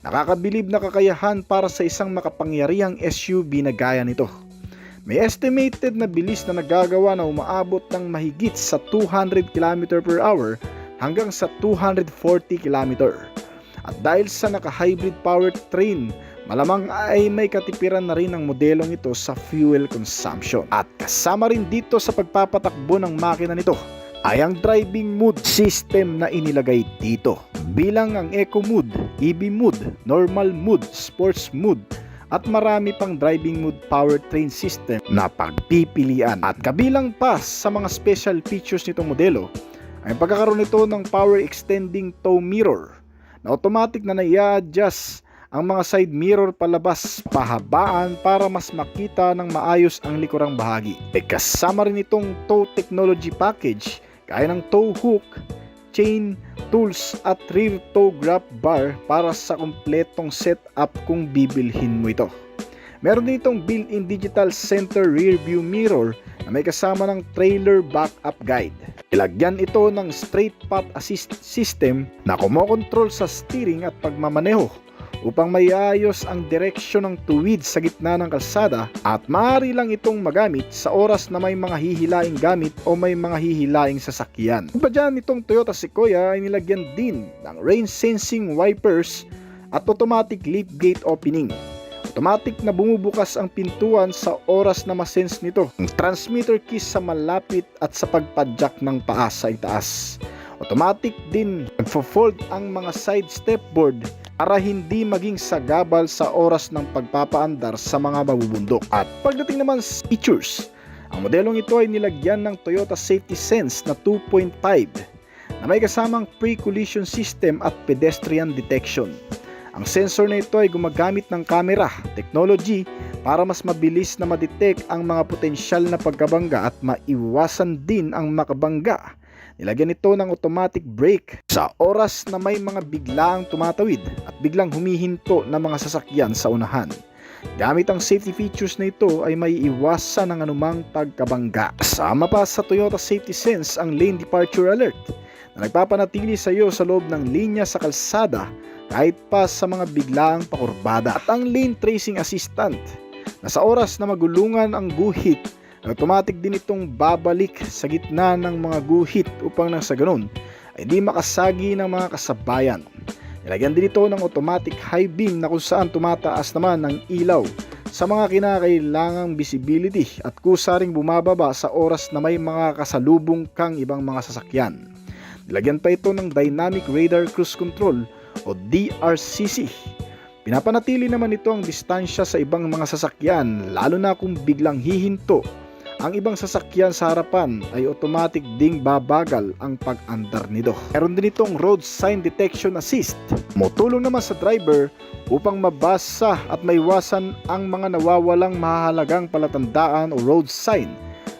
Nakakabilib na kakayahan para sa isang makapangyarihang SUV na gaya nito. May estimated na bilis na nagagawa na umaabot ng mahigit sa 200 km/h hanggang sa 240 km. At dahil sa naka-hybrid powertrain, malamang ay may katipiran na rin ang modelong ito sa fuel consumption. At kasama rin dito sa pagpapatakbo ng makina nito ay ang driving mode system na inilagay dito. Bilang ang Eco Mode, EV Mode, Normal Mode, Sports Mode, at marami pang driving mode powertrain system na pagpipilian. At kabilang pa sa mga special features nitong modelo ay pagkakaroon nito ng power extending tow mirror na automatic na nai-adjust ang mga side mirror palabas pahabaan para mas makita ng maayos ang likurang bahagi. Kasama rin itong tow technology package gaya ng tow hook, chain, tools at rear tow grab bar para sa kumpletong setup kung bibilhin mo ito. Meron din itong built-in digital center rear view mirror na may kasama ng trailer backup guide. Ilagyan ito ng straight path assist system na kumokontrol sa steering at pagmamaneho upang maiayos ang direksyon ng tuwid sa gitna ng kalsada, at maaari lang itong magamit sa oras na may mga hihilaing gamit o may mga hihilaing sasakyan. Kung pa dyan, itong Toyota Sequoia ay nilagyan din ng rain sensing wipers at automatic liftgate opening. Automatic na bumubukas ang pintuan sa oras na masense nito ang transmitter keys sa malapit at sa pagpadyak ng paa sa itaas. Automatic din nagfo-fold ang mga side stepboard para hindi maging sagabal sa oras ng pagpapaandar sa mga mabubundok. At pagdating naman sa features, ang modelong ito ay nilagyan ng Toyota Safety Sense na 2.5 na may kasamang pre-collision system at pedestrian detection. Ang sensor na ito ay gumagamit ng camera technology para mas mabilis na ma-detect ang mga potensyal na pagkabangga at maiwasan din ang makabangga. Nilagyan ito ng automatic brake sa oras na may mga biglaang tumatawid at biglang humihinto na mga sasakyan sa unahan. Gamit ang safety features na ito ay may iwasan ng anumang pagkabangga. Kasama pa sa Toyota Safety Sense ang lane departure alert na nagpapanatili sa iyo sa loob ng linya sa kalsada kahit pa sa mga biglaang pakurbada. At ang lane tracing assistant na sa oras na magulungan ang guhit, automatic din itong babalik sa gitna ng mga guhit upang nang sa ganun ay di makasagi ng mga kasabayan. Nilagyan din ito ng automatic high beam na kung saan tumataas naman ang ilaw sa mga kinakailangang visibility at kusa ring bumababa sa oras na may mga kasalubong kang ibang mga sasakyan. Nilagyan pa ito ng Dynamic Radar Cruise Control o DRCC. Pinapanatili naman ito ang distansya sa ibang mga sasakyan, lalo na kung biglang hihinto ang ibang sasakyan sa harapan ay automatic ding babagal ang pag-andar nito. Meron din itong Road Sign Detection Assist. Tumutulong naman sa driver upang mabasa at maiwasan ang mga nawawalang mahalagang palatandaan o road sign,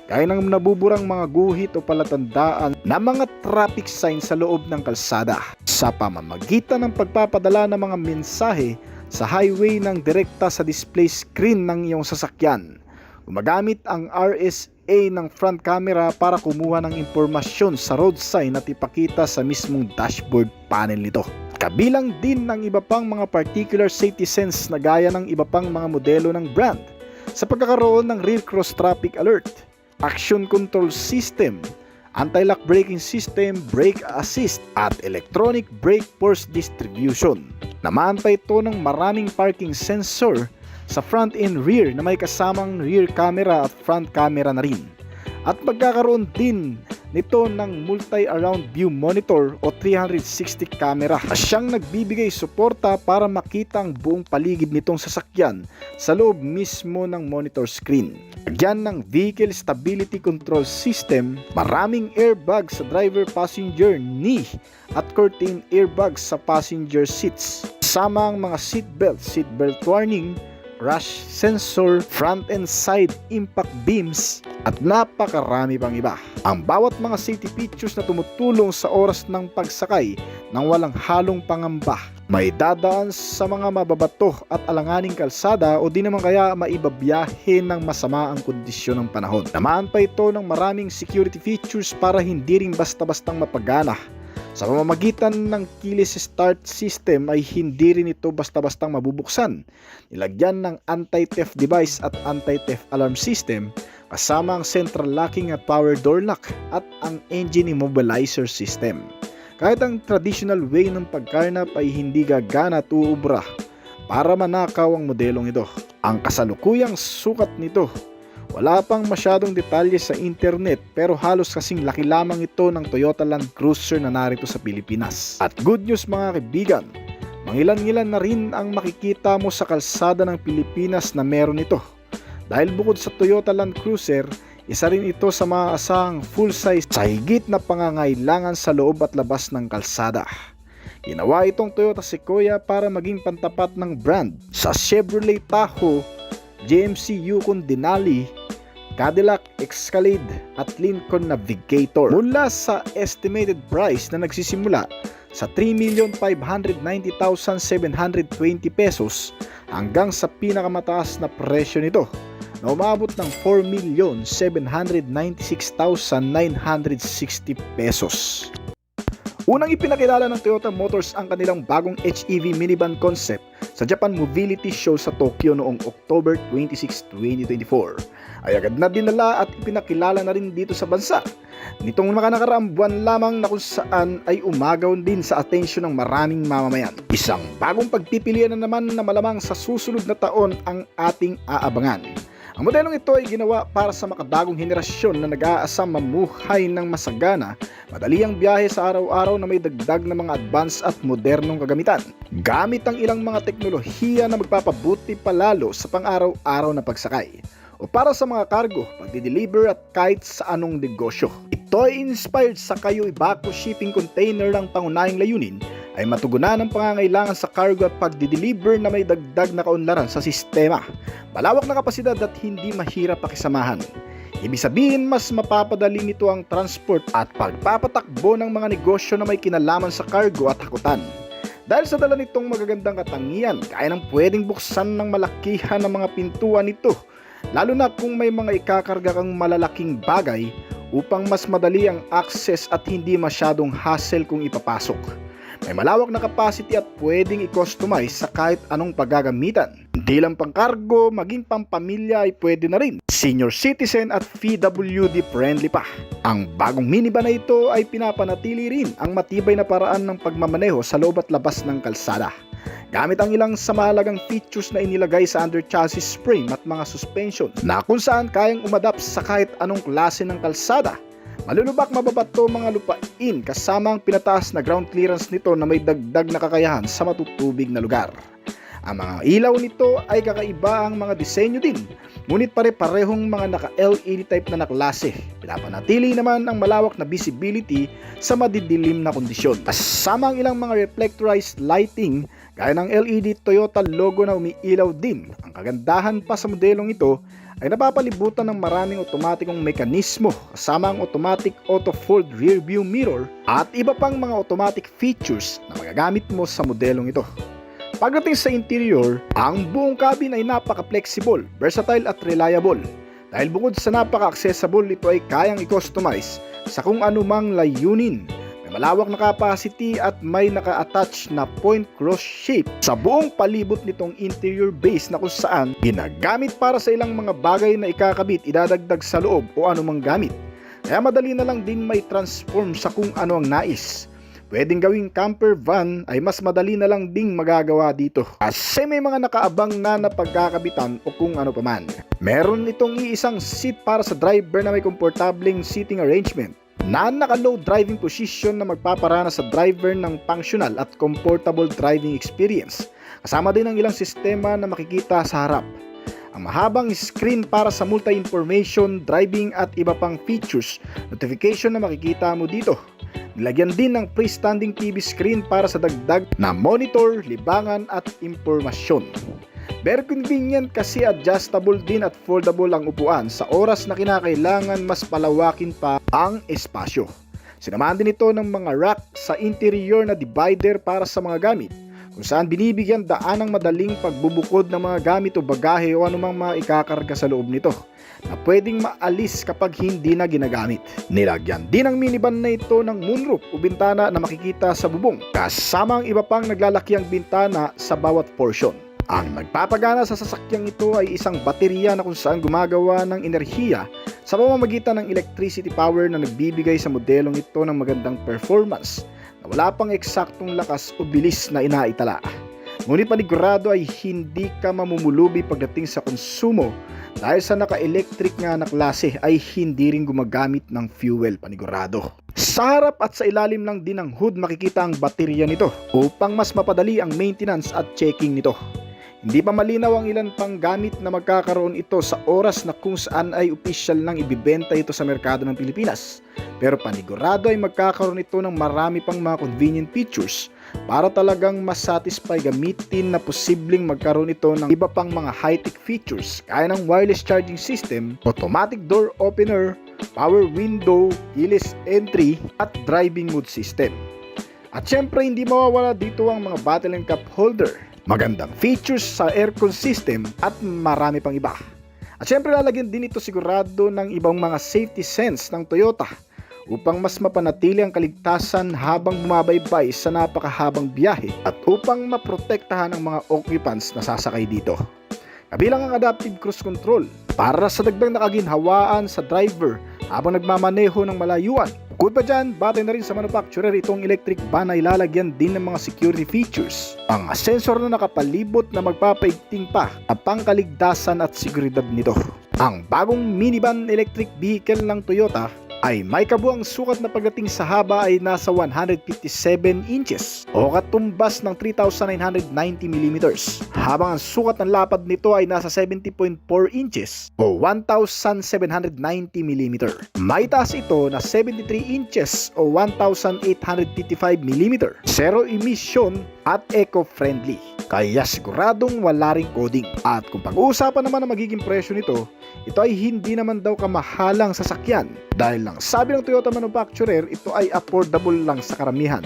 gaya ng nabuburang mga guhit o palatandaan na mga traffic sign sa loob ng kalsada. Sa pamamagitan ng pagpapadala ng mga mensahe sa highway ng direkta sa display screen ng iyong sasakyan, gumagamit ang RSA ng front camera para kumuha ng impormasyon sa road sign at ipakita sa mismong dashboard panel nito. Kabilang din ng iba pang mga particular safety sense na gaya ng iba pang mga modelo ng brand sa pagkakaroon ng rear cross traffic alert, action control system, anti-lock braking system, brake assist at electronic brake force distribution. Naman pa ito ng maraming parking sensor sa front and rear na may kasamang rear camera at front camera na rin. At magkakaroon din nito ng multi-around view monitor o 360 camera na siyang nagbibigay suporta para makita ang buong paligid nitong sasakyan sa loob mismo ng monitor screen. Lagyan ng vehicle stability control system, maraming airbags sa driver passenger knee at curtain airbags sa passenger seats, kasama ang mga seatbelt warning, crash sensor, front and side impact beams at napakarami pang iba. Ang bawat mga safety features na tumutulong sa oras ng pagsakay nang walang halong pangamba. May dadaan sa mga mababato at alanganing kalsada o di naman kaya maibabiyahe ng masama ang kondisyon ng panahon. Namaan pa ito ng maraming security features para hindi rin basta-bastang mapagana. Sa pamamagitan ng keyless start system ay hindi rin ito basta-bastang mabubuksan. Nilagyan ng anti-theft device at anti-theft alarm system kasama ang central locking at power door lock at ang engine immobilizer system. Kahit ang traditional way ng pagkarnap ay hindi gagana at uubra para manakaw ang modelong ito. Ang kasalukuyang sukat nito, wala pang masyadong detalye sa internet pero halos kasing laki lamang ito ng Toyota Land Cruiser na narito sa Pilipinas. At good news mga kaibigan, mangilan-ngilan na rin ang makikita mo sa kalsada ng Pilipinas na meron ito. Dahil bukod sa Toyota Land Cruiser, isa rin ito sa maaasahang full size sa higit na pangangailangan sa loob at labas ng kalsada. Ginawa itong Toyota Sequoia para maging pantapat ng brand sa Chevrolet Tahoe, GMC Yukon Denali, Cadillac Escalade at Lincoln Navigator. Mula sa estimated price na nagsisimula sa 3,590,720 pesos hanggang sa pinakamataas na presyo nito na umabot ng 4,796,960 pesos. Unang ipinakilala ng Toyota Motors ang kanilang bagong HEV minivan concept sa Japan Mobility Show sa Tokyo noong October 26, 2024. Ay agad na dinala at ipinakilala na rin dito sa bansa. Nitong nakaraang buwan lamang na kung saan ay umagaw din sa atensyon ng maraming mamamayan. Isang bagong pagpipilian na naman na malamang sa susunod na taon ang ating aabangan. Ang modelong ito ay ginawa para sa makabagong henerasyon na nag-aasam mamuhay ng masagana, madali ang biyahe sa araw-araw na may dagdag na mga advance at modernong kagamitan. Gamit ang ilang mga teknolohiya na magpapabuti palalo sa pang-araw-araw na pagsakay. O para sa mga cargo, pagdi-deliver at kahit sa anong negosyo. Ito ay inspired sa Kayo Ibaco shipping container ng pangunahing layunin ay matugunan ang pangangailangan sa cargo at pagdi-deliver na may dagdag na kaunlaran sa sistema, malawak na kapasidad at hindi mahirap pakisamahan. Ibig sabihin mas mapapadali nito ang transport at pagpapatakbo ng mga negosyo na may kinalaman sa cargo at hakutan. Dahil sa dala nitong magagandang katangian, kaya nang pwedeng buksan ng malakihan ng mga pintuan nito, lalo na kung may mga ikakarga kang malalaking bagay upang mas madali ang access at hindi masyadong hassle kung ipapasok. May malawak na capacity at pwedeng i-customize sa kahit anong paggagamitan. Hindi lang pang cargo, maging pampamilya ay pwede na rin. Senior citizen at PWD friendly pa. Ang bagong minivan na ito ay pinapanatili rin ang matibay na paraan ng pagmamaneho sa loob at labas ng kalsada. Gamit ang ilang sa mahalagang features na inilagay sa under chassis frame at mga suspension na kung saan kayang umadapt sa kahit anong klase ng kalsada. Malulubak mababato mga lupain kasama ang pinataas na ground clearance nito na may dagdag na kakayahan sa matutubig na lugar. Ang mga ilaw nito ay kakaiba ang mga disenyo din, ngunit pare-parehong mga naka-LED type na klase. Pinapanatili naman ang malawak na visibility sa madidilim na kondisyon. Kasama ang ilang mga reflectorized lighting gaya ng LED Toyota logo na umiilaw din. Ang kagandahan pa sa modelong ito ay napapalibutan ng maraming otomatikong mekanismo kasama ang automatic auto-fold rear view mirror at iba pang mga automatic features na magagamit mo sa modelong ito. Pagdating sa interior, ang buong cabin ay napaka-flexible, versatile at reliable. Dahil bukod sa napaka-accessible, ito ay kayang i-customize sa kung anumang layunin. May malawak na capacity at may naka-attach na point cross shape sa buong palibot nitong interior base na kung saan ginagamit para sa ilang mga bagay na ikakabit, idadagdag sa loob o anumang gamit. Kaya madali na lang din may transform sa kung ano ang nais. Pwedeng gawing camper van ay mas madali na lang ding magagawa dito kasi may mga nakaabang na pagkakabitan o kung ano paman. Meron itong iisang seat para sa driver na may komportableng seating arrangement na naka-low driving position na magpaparana sa driver ng functional at comfortable driving experience. Kasama din ang ilang sistema na makikita sa harap. Ang mahabang screen para sa multi-information, driving at iba pang features, notification na makikita mo dito. Nilagyan din ng freestanding TV screen para sa dagdag na monitor, libangan at impormasyon. Very convenient kasi adjustable din at foldable ang upuan sa oras na kinakailangan mas palawakin pa ang espasyo. Sinamahan din ito ng mga rack sa interior na divider para sa mga gamit, kung saan binibigyan daan ng madaling pagbubukod ng mga gamit o bagahe o anumang mga ikakarga sa loob nito na pwedeng maalis kapag hindi na ginagamit. Nilagyan din ang minivan na ito ng moonroof o bintana na makikita sa bubong, kasama ang iba pang naglalakiang bintana sa bawat portion. Ang nagpapagana sa sasakyang ito ay isang baterya na kung saan gumagawa ng enerhiya sa pamamagitan ng electricity power na nagbibigay sa modelong ito ng magandang performance na wala pang eksaktong lakas o bilis na inaitala. Ngunit panigurado ay hindi ka mamumulubi pagdating sa konsumo dahil sa naka-electric nga na klase ay hindi rin gumagamit ng fuel, panigurado. Sa harap at sa ilalim lang din ng hood makikita ang baterya nito upang mas mapadali ang maintenance at checking nito. Hindi pa malinaw ang ilan pang gamit na magkakaroon ito sa oras na kung saan ay opisyal nang ibibenta ito sa merkado ng Pilipinas. Pero panigurado ay magkakaroon ito ng marami pang mga convenient features para talagang masatisfy gamitin na posibleng magkaroon ito ng iba pang mga high-tech features kaya ng wireless charging system, automatic door opener, power window, keyless entry at driving mode system. At syempre hindi mawawala dito ang mga bottle and cup holder, magandang features sa aircon system at marami pang iba. At syempre lalagyan din ito sigurado ng ibang mga safety sense ng Toyota upang mas mapanatili ang kaligtasan habang bumabaybay sa napakahabang biyahe at upang maprotektahan ang mga occupants na sasakay dito. Kabilang ang adaptive cruise control para sa dagdag na kaginhawaan sa driver habang nagmamaneho ng malayuan. Bukod pa dyan, batay na rin sa manufacturer itong electric van na ilalagyan din ng mga security features. Ang sensor na nakapalibot na magpapaigting pa ang pangkaligtasan at seguridad nito. Ang bagong minivan electric vehicle ng Toyota ay may kabuang sukat na pagdating sa haba ay nasa 157 inches o katumbas ng 3,990mm, habang ang sukat ng lapad nito ay nasa 70.4 inches o 1,790mm. May taas ito na 73 inches o 1,855mm, zero emission at eco-friendly, kaya siguradong wala ring coding. At kung pag-uusapan naman ang magiging presyo nito, ito ay hindi naman daw kamahalang sasakyan dahil lang sabi ng Toyota manufacturer ito ay affordable lang sa karamihan.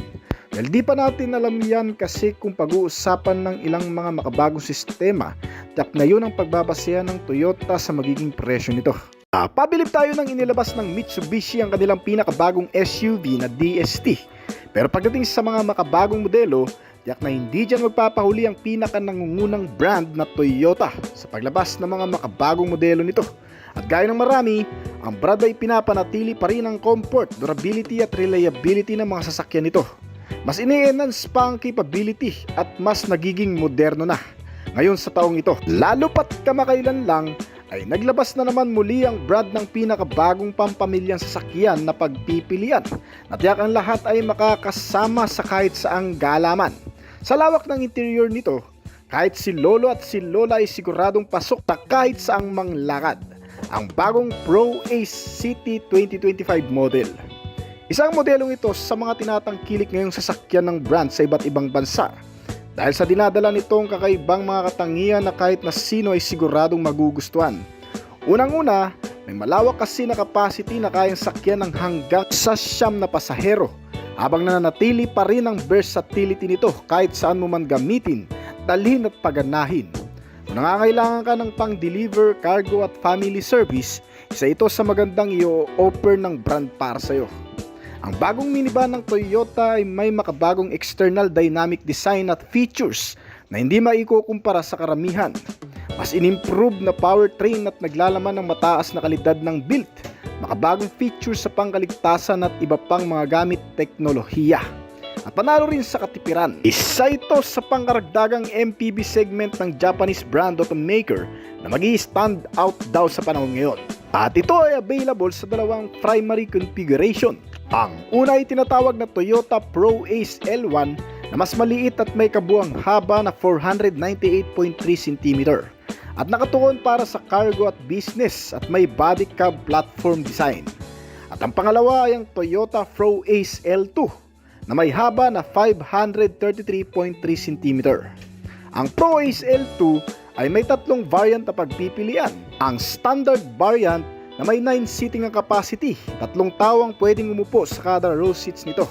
Dahil di pa natin alam yan kasi kung pag-uusapan ng ilang mga makabagong sistema, tiyak na yun ang pagbabasehan ng Toyota sa magiging presyo nito. Pabilib tayo ng inilabas ng Mitsubishi ang kanilang pinakabagong SUV na DST. Pero pagdating sa mga makabagong modelo, tiyak na hindi dyan magpapahuli ang pinakanangungunang brand na Toyota sa paglabas ng mga makabagong modelo nito. At gaya ng marami, ang brand ay pinapanatili pa rin ang comfort, durability at reliability ng mga sasakyan nito. Mas ini-enhance pa ang capability at mas nagiging moderno na ngayon sa taong ito. Lalo pat kamakailan lang ay naglabas na naman muli ang brand ng pinakabagong pampamilyang sasakyan na pagpipilian na tiyak ang lahat ay makakasama sa kahit saang galaman. Sa lawak ng interior nito, kahit si Lolo at si Lola ay siguradong pasok na kahit saang manglakad. Ang bagong Pro Ace City 2025 model. Isang modelong ito sa mga tinatangkilik ngayong sasakyan ng brand sa iba't ibang bansa dahil sa dinadala nitong kakaibang mga katangian na kahit na sino ay siguradong magugustuhan. Unang-una, may malawak kasi na capacity na kayang sakyan ng hanggang sa 9 na pasahero habang nananatili pa rin ang versatility nito kahit saan mo man gamitin, dalhin at paganahin. Kung nangangailangan ka ng pang-deliver, cargo at family service, isa ito sa magandang i-offer ng brand para sa'yo. Ang bagong minivan ng Toyota ay may makabagong external dynamic design at features na hindi maikukumpara sa karamihan. Mas in-improve na powertrain at naglalaman ng mataas na kalidad ng build, makabagong features sa pangkaligtasan at iba pang mga gamit teknolohiya. At panalo rin sa katipiran. Isa ito sa pangkaragdagang MPV segment ng Japanese brand automaker na mag-i-stand out daw sa panahon ngayon. At ito ay available sa dalawang primary configuration. Ang una ay tinatawag na Toyota Pro Ace L1 na mas maliit at may kabuang haba na 498.3 cm at nakatuon para sa cargo at business at may body cab platform design. At ang pangalawa ay ang Toyota Pro Ace L2 na may haba na 533.3 cm. Ang Pro Ace L2 ay may tatlong variant na pagpipilian. Ang standard variant na may 9 seating ang capacity, 3 tao ang pwedeng umupo sa kada row seats nito.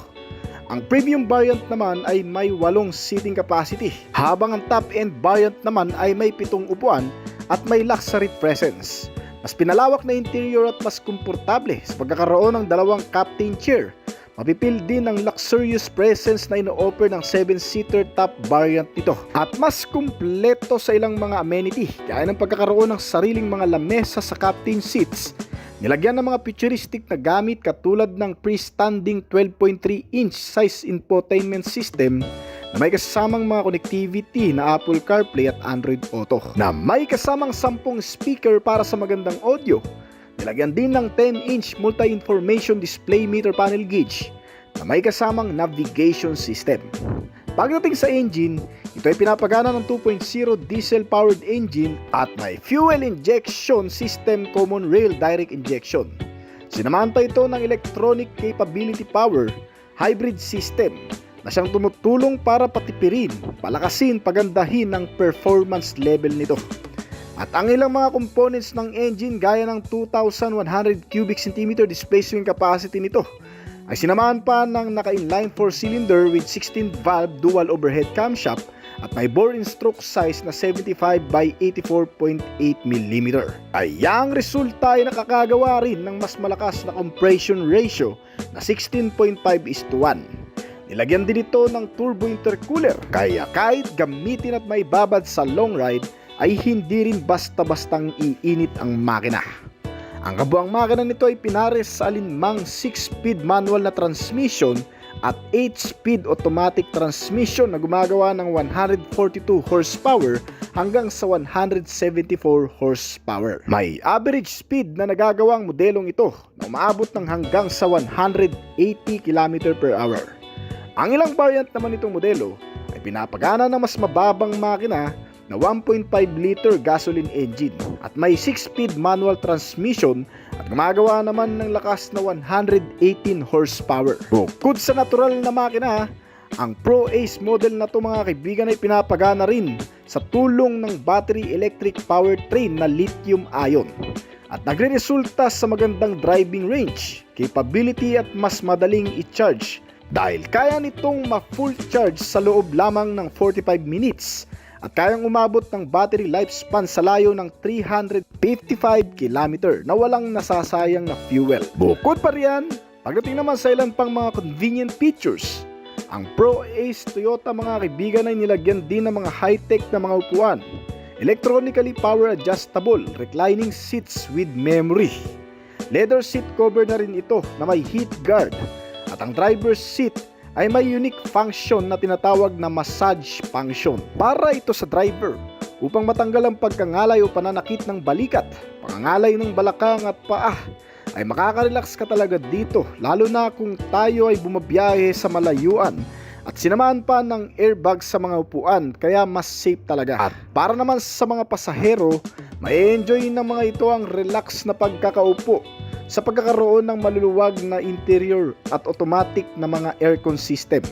Ang premium variant naman ay may 8 seating capacity, habang ang top-end variant naman ay may 7 upuan at may luxury presence. Mas pinalawak na interior at mas komportable sa pagkakaroon ng 2 captain chair. Mapipil din ang luxurious presence na ino-offer ng 7-seater top variant nito. At mas kumpleto sa ilang mga amenity, gaya ng pagkakaroon ng sariling mga lamesa sa captain seats. Nilagyan ng mga futuristic na gamit katulad ng freestanding 12.3-inch size infotainment system na may kasamang mga connectivity na Apple CarPlay at Android Auto. Na may kasamang 10 speaker para sa magandang audio. Nilagyan din ng 10-inch multi-information display meter panel gauge na may kasamang navigation system. Pagdating sa engine, ito ay pinapagana ng 2.0 diesel-powered engine at may fuel injection system common rail direct injection. Sinamahan pa ito ng electronic capability power hybrid system na siyang tumutulong para patipirin, palakasin, pagandahin ang performance level nito. At ang ilang mga components ng engine gaya ng 2,100 cubic centimeter displacement capacity nito ay sinamahan pa ng naka-inline 4-cylinder with 16-valve dual overhead camshaft at may bore and stroke size na 75 by 84.8 mm. Kaya ang resulta ay nakakagawa rin ng mas malakas na compression ratio na 16.5:1. Nilagyan din ito ng turbo intercooler kaya kahit gamitin at may babad sa long ride ay hindi rin basta-bastang iinit ang makina. Ang kabuang makina nito ay pinares sa alinmang 6-speed manual na transmission at 8-speed automatic transmission na gumagawa ng 142 horsepower hanggang sa 174 horsepower. May average speed na nagagawang modelong ito na umaabot ng hanggang sa 180 km/h. Ang ilang variant naman nitong modelo ay pinapagana ng mas mababang makina na 1.5 liter gasoline engine at may 6-speed manual transmission at gumagawa naman ng lakas na 118 horsepower. Bukod sa natural na makina, ang Pro Ace model na to mga kaibigan ay pinapagana rin sa tulong ng battery electric powertrain na lithium ion at nagre-resulta sa magandang driving range, capability at mas madaling i-charge dahil kaya nitong ma-full charge sa loob lamang ng 45 minutes at kayang umabot ng battery lifespan sa layo ng 355 km na walang nasasayang na fuel. Bukod pa riyan, pagdating naman sa ilan pang mga convenient features, ang Pro Ace Toyota mga kaibigan ay nilagyan din ng mga high-tech na mga upuan, electronically power adjustable reclining seats with memory, leather seat cover na rin ito na may heat guard, at ang driver's seat ay may unique function na tinatawag na massage function. Para ito sa driver upang matanggal ang pagkangalay o pananakit ng balikat, pangangalay ng balakang at paa, ay makaka-relax ka talaga dito, lalo na kung tayo ay bumabiyahe sa malayuan at sinamahan pa ng airbag sa mga upuan, kaya mas safe talaga. At para naman sa mga pasahero, may enjoy ng mga ito ang relax na pagkakaupo sa pagkakaroon ng maluluwag na interior at automatic na mga aircon system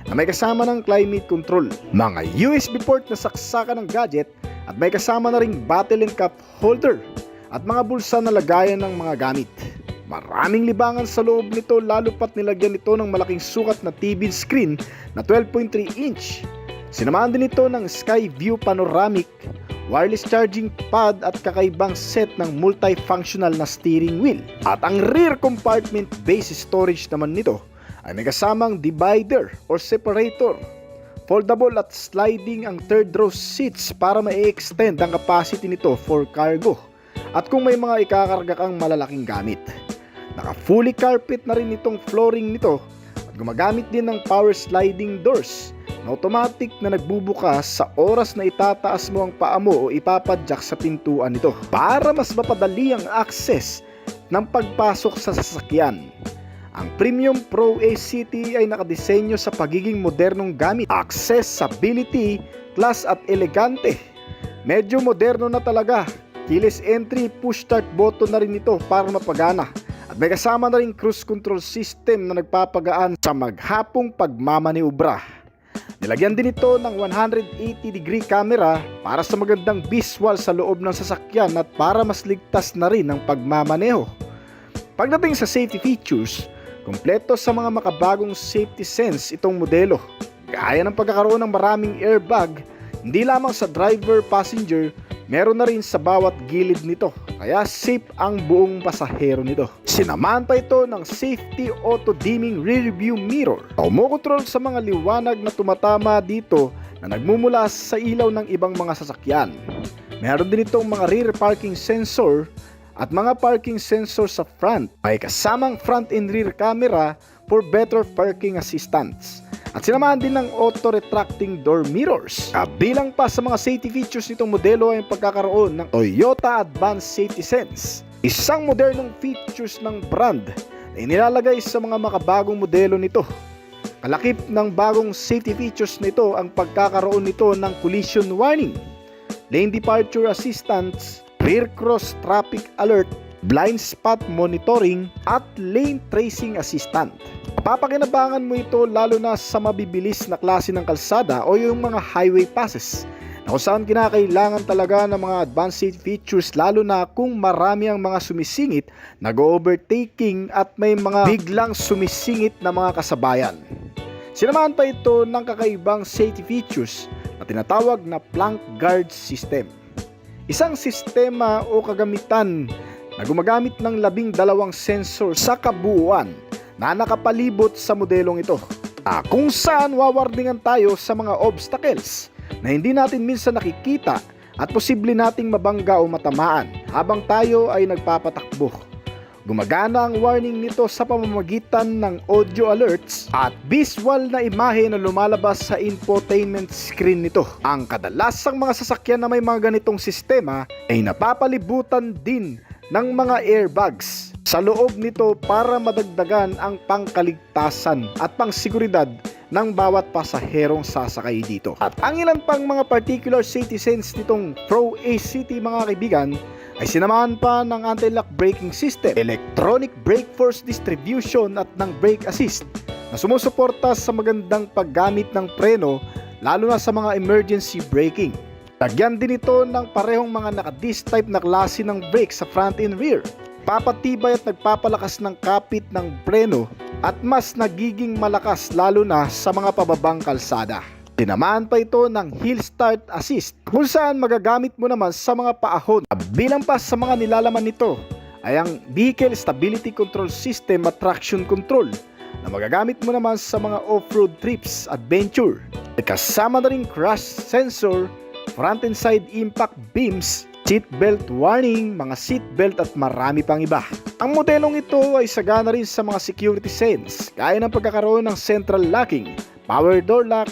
na may kasama ng climate control, mga USB port na saksakan ng gadget, at may kasama na ring bottle and cup holder at mga bulsa na lagayan ng mga gamit. Maraming libangan sa loob nito, lalo pat nilagyan ito ng malaking sukat na TV screen na 12.3 inch. Sinamahan din ito ng Sky View Panoramic, wireless charging pad at kakaibang set ng multifunctional na steering wheel. At ang rear compartment base storage naman nito ay may kasamang divider or separator, foldable at sliding ang third row seats para ma-extend ang capacity nito for cargo at kung may mga ikakarga kang malalaking gamit. Naka fully carpet na rin itong flooring nito at gumagamit din ng power sliding doors na automatic na nagbubukas sa oras na itataas mo ang paa mo o ipapadyak sa pintuan nito para mas mapadali ang access ng pagpasok sa sasakyan. Ang Premium Pro Ace City ay nakadisenyo sa pagiging modernong gamit, accessibility, class at elegante. Medyo moderno na talaga. Keyless entry, push start button na rin ito para mapagana. At may kasama na rin cruise control system na nagpapagaan sa maghapong pagmamaniobra. Nilagyan din ito ng 180-degree camera para sa magandang visual sa loob ng sasakyan at para mas ligtas na rin ang pagmamaneho. Pagdating sa safety features, kumpleto sa mga makabagong safety sense itong modelo. Gaya ng pagkakaroon ng maraming airbag, hindi lamang sa driver, passenger, meron na rin sa bawat gilid nito, kaya safe ang buong pasahero nito. Sinamahan pa ito ng safety auto-dimming rearview mirror na kumokontrol sa mga liwanag na tumatama dito na nagmumula sa ilaw ng ibang mga sasakyan. Meron din itong mga rear parking sensor at mga parking sensor sa front. May kasamang front and rear camera for better parking assistance. At sinamahan din ng auto-retracting door mirrors. Kabilang pa sa mga safety features nitong modelo ay ang pagkakaroon ng Toyota Advanced Safety Sense, isang modernong features ng brand na inilalagay sa mga makabagong modelo nito. Kalakip ng bagong safety features nito ang pagkakaroon nito ng collision warning, lane departure assistance, rear cross traffic alert, blind spot monitoring, at lane tracing assistant. Papakinabangan mo ito lalo na sa mabibilis na klase ng kalsada o yung mga highway passes na kung saan kinakailangan talaga ng mga advanced safety features, lalo na kung marami ang mga sumisingit, nag-overtaking at may mga biglang sumisingit na mga kasabayan. Sinamahan pa ito ng kakaibang safety features na tinatawag na plank guard system. Isang sistema o kagamitan na gumagamit ng 12 sensor sa kabuuan na nakapalibot sa modelong ito, kung saan wawardingan tayo sa mga obstacles na hindi natin minsan nakikita at posible nating mabangga o matamaan habang tayo ay nagpapatakbo. Gumagana ang warning nito sa pamamagitan ng audio alerts at visual na imahe na lumalabas sa infotainment screen nito. Ang kadalasang mga sasakyan na may mga ganitong sistema ay napapalibutan din ng mga airbags sa loob nito para madagdagan ang pangkaligtasan at pangseguridad ng bawat pasaherong sasakay dito. At ang ilan pang mga particular safety sense nitong Pro Ace City mga kaibigan ay sinamahan pa ng anti-lock braking system, electronic brake force distribution at ng brake assist na sumusuporta sa magandang paggamit ng preno lalo na sa mga emergency braking. Lagyan din ito ng parehong mga naka-disc type na klase ng brake sa front and rear. Papatibay at nagpapalakas ng kapit ng preno at mas nagiging malakas lalo na sa mga pababang kalsada. Tinamaan pa ito ng Hill Start Assist kung saan magagamit mo naman sa mga paahon. Bilang pa sa mga nilalaman nito ay ang Vehicle Stability Control System at Traction Control na magagamit mo naman sa mga off-road trips, adventure. Kasama na rin crash sensor, front and side impact beams, seatbelt warning, mga seatbelt at marami pang iba. Ang modelong ito ay sagana rin sa mga security sense gaya ng pagkakaroon ng central locking, power door lock,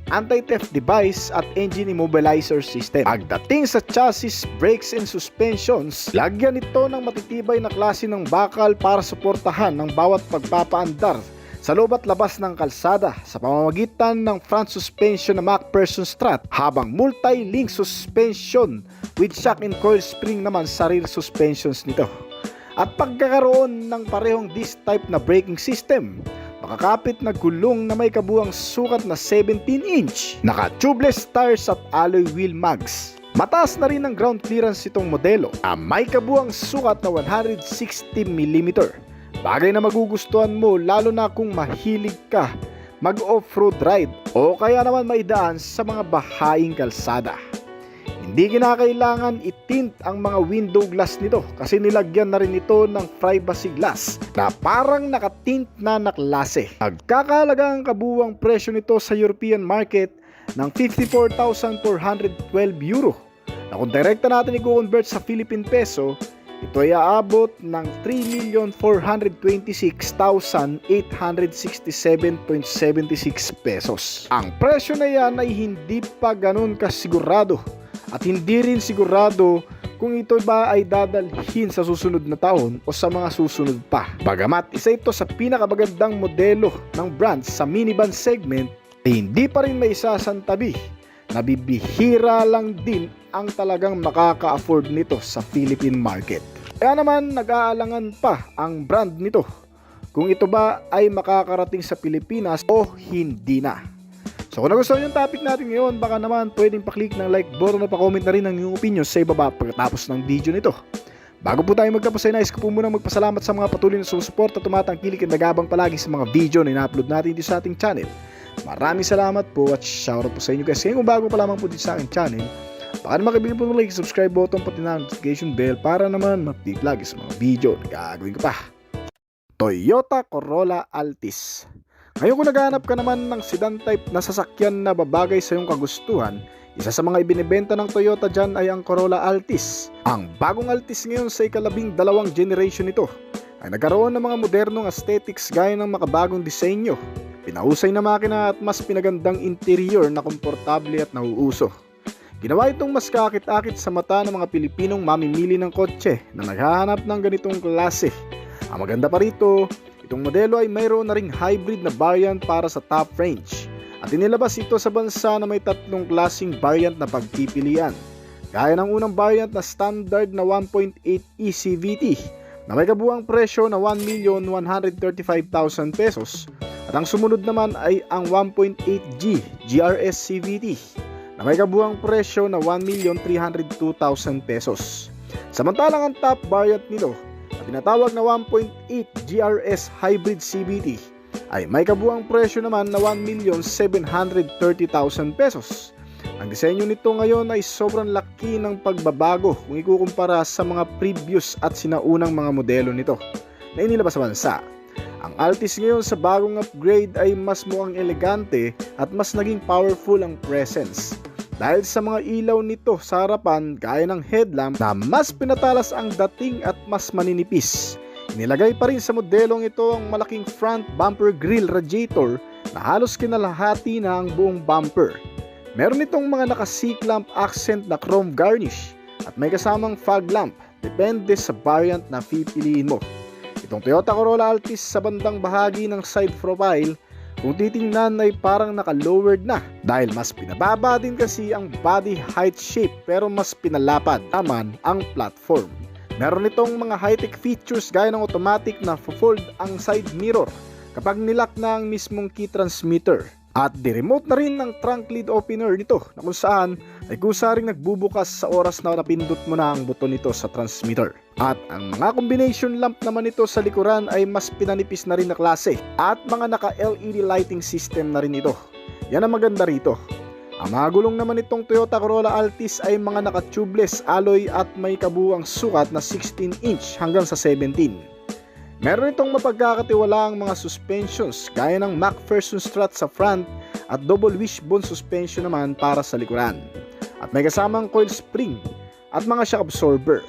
anti-theft device at engine immobilizer system. Pagdating sa chassis, brakes and suspensions, lagyan ito ng matitibay na klase ng bakal para suportahan ng bawat pagpapaandar sa loob at labas ng kalsada sa pamamagitan ng front suspension na MacPherson strut, habang multi-link suspension with shock and coil spring naman sa rear suspensions nito. At pagkakaroon ng parehong disc type na braking system, makakapit na gulong na may kabuang sukat na 17-inch, naka-tubeless tires at alloy wheel mags. Mataas na rin ang ground clearance itong modelo, may kabuang sukat na 160mm. Bagay na magugustuhan mo lalo na kung mahilig ka mag-off-road ride o kaya naman maidaan sa mga bahaing kalsada. Hindi kinakailangan itint ang mga window glass nito kasi nilagyan na rin ito ng privacy glass na parang nakatint na naklase. Nagkakahalaga ang kabuwang presyo nito sa European market ng 54,412 euro na kung direkta natin i-convert sa Philippine peso, ito ay aabot ng 3,426,867.76 pesos. Ang presyo na yan ay hindi pa ganun kasigurado at hindi rin sigurado kung ito ba ay dadalhin sa susunod na taon o sa mga susunod pa. Bagamat isa ito sa pinakamagandang modelo ng brand sa minivan segment, hindi pa rin may isasantabi na bibihira lang din ang talagang makaka-afford nito sa Philippine market. Kaya naman nag-aalangan pa ang brand nito kung ito ba ay makakarating sa Pilipinas o hindi na. So kung nagustuhan yung topic natin ngayon, baka naman pwedeng pa-click ng like button at pa-comment na rin ang iyong opinion sa ibaba pagkatapos ng video nito. Bago po tayo magtapos ay nais ko po muna magpasalamat sa mga patuloy na sumusuporta at tumatangkilik at nagabang palagi sa mga video na ina-upload natin dito sa ating channel. Maraming salamat po at shoutout po sa inyo guys. Kung bago pa lamang po dito sa aking channel, baka naman kaibigan po like, subscribe button pati na notification bell para naman ma-update lagi sa mga video na gagawin ko pa. Toyota Corolla Altis. Ngayon kung naghahanap ka naman ng sedan type na sasakyan na babagay sa iyong kagustuhan, isa sa mga ibinibenta ng Toyota dyan ay ang Corolla Altis. Ang bagong Altis ngayon sa ika-12 generation nito ay nagkaroon ng mga modernong aesthetics gaya ng makabagong disenyo, pinahusay na makina at mas pinagandang interior na komportable at nauuso. Ginawa itong mas kakit-akit sa mata ng mga Pilipinong mamimili ng kotse na naghahanap ng ganitong klase. Ang maganda pa rito, itong modelo ay mayroon na ring hybrid na variant para sa top range at inilabas ito sa bansa na may tatlong klaseng variant na pagpipilian. Gaya ng unang variant na standard na 1.8e CVT na may kabuang presyo na 1,135,000 pesos at ang sumunod naman ay ang 1.8G GRS CVT na may kabuang presyo na 1,302,000 pesos. Samantalang ang top variant nito na tinatawag na 1.8 GRS Hybrid CVT ay may kabuang presyo naman na 1,730,000 pesos. Ang disenyo nito ngayon ay sobrang laki ng pagbabago kung ikukumpara sa mga previous at sinaunang mga modelo nito na inilabas sa bansa. Ang Altis ngayon sa bagong upgrade ay mas mukhang elegante at mas naging powerful ang presence dahil sa mga ilaw nito sa harapan gaya ng headlamp na mas pinatalas ang dating at mas maninipis. Nilagay pa rin sa modelong ito ang malaking front bumper grill radiator na halos kinalahati na ang buong bumper. Meron itong mga naka-seat lamp accent na chrome garnish at may kasamang fog lamp, depende sa variant na pipiliin mo. Itong Toyota Corolla Altis sa bandang bahagi ng side profile, kung titingnan ay parang naka-lowered na dahil mas pinababa din kasi ang body height shape pero mas pinalapad naman ang platform. Meron itong mga high-tech features gaya ng automatic na fold ang side mirror kapag nilock na ang mismong key transmitter. At di-remote na rin ng trunk lid opener nito na kung saan ay kusa ring nagbubukas sa oras na napindot mo na ang buton nito sa transmitter. At ang mga combination lamp naman nito sa likuran ay mas pinanipis na rin na klase at mga naka-LED lighting system na rin ito. Yan ang maganda rito. Ang mga gulong naman itong Toyota Corolla Altis ay mga naka-tubeless alloy at may kabuuang sukat na 16 inch hanggang sa 17. Meron itong mapagkakatiwalaang mga suspensions gaya ng MacPherson strut sa front at double wishbone suspension naman para sa likuran. At may kasamang coil spring at mga shock absorber.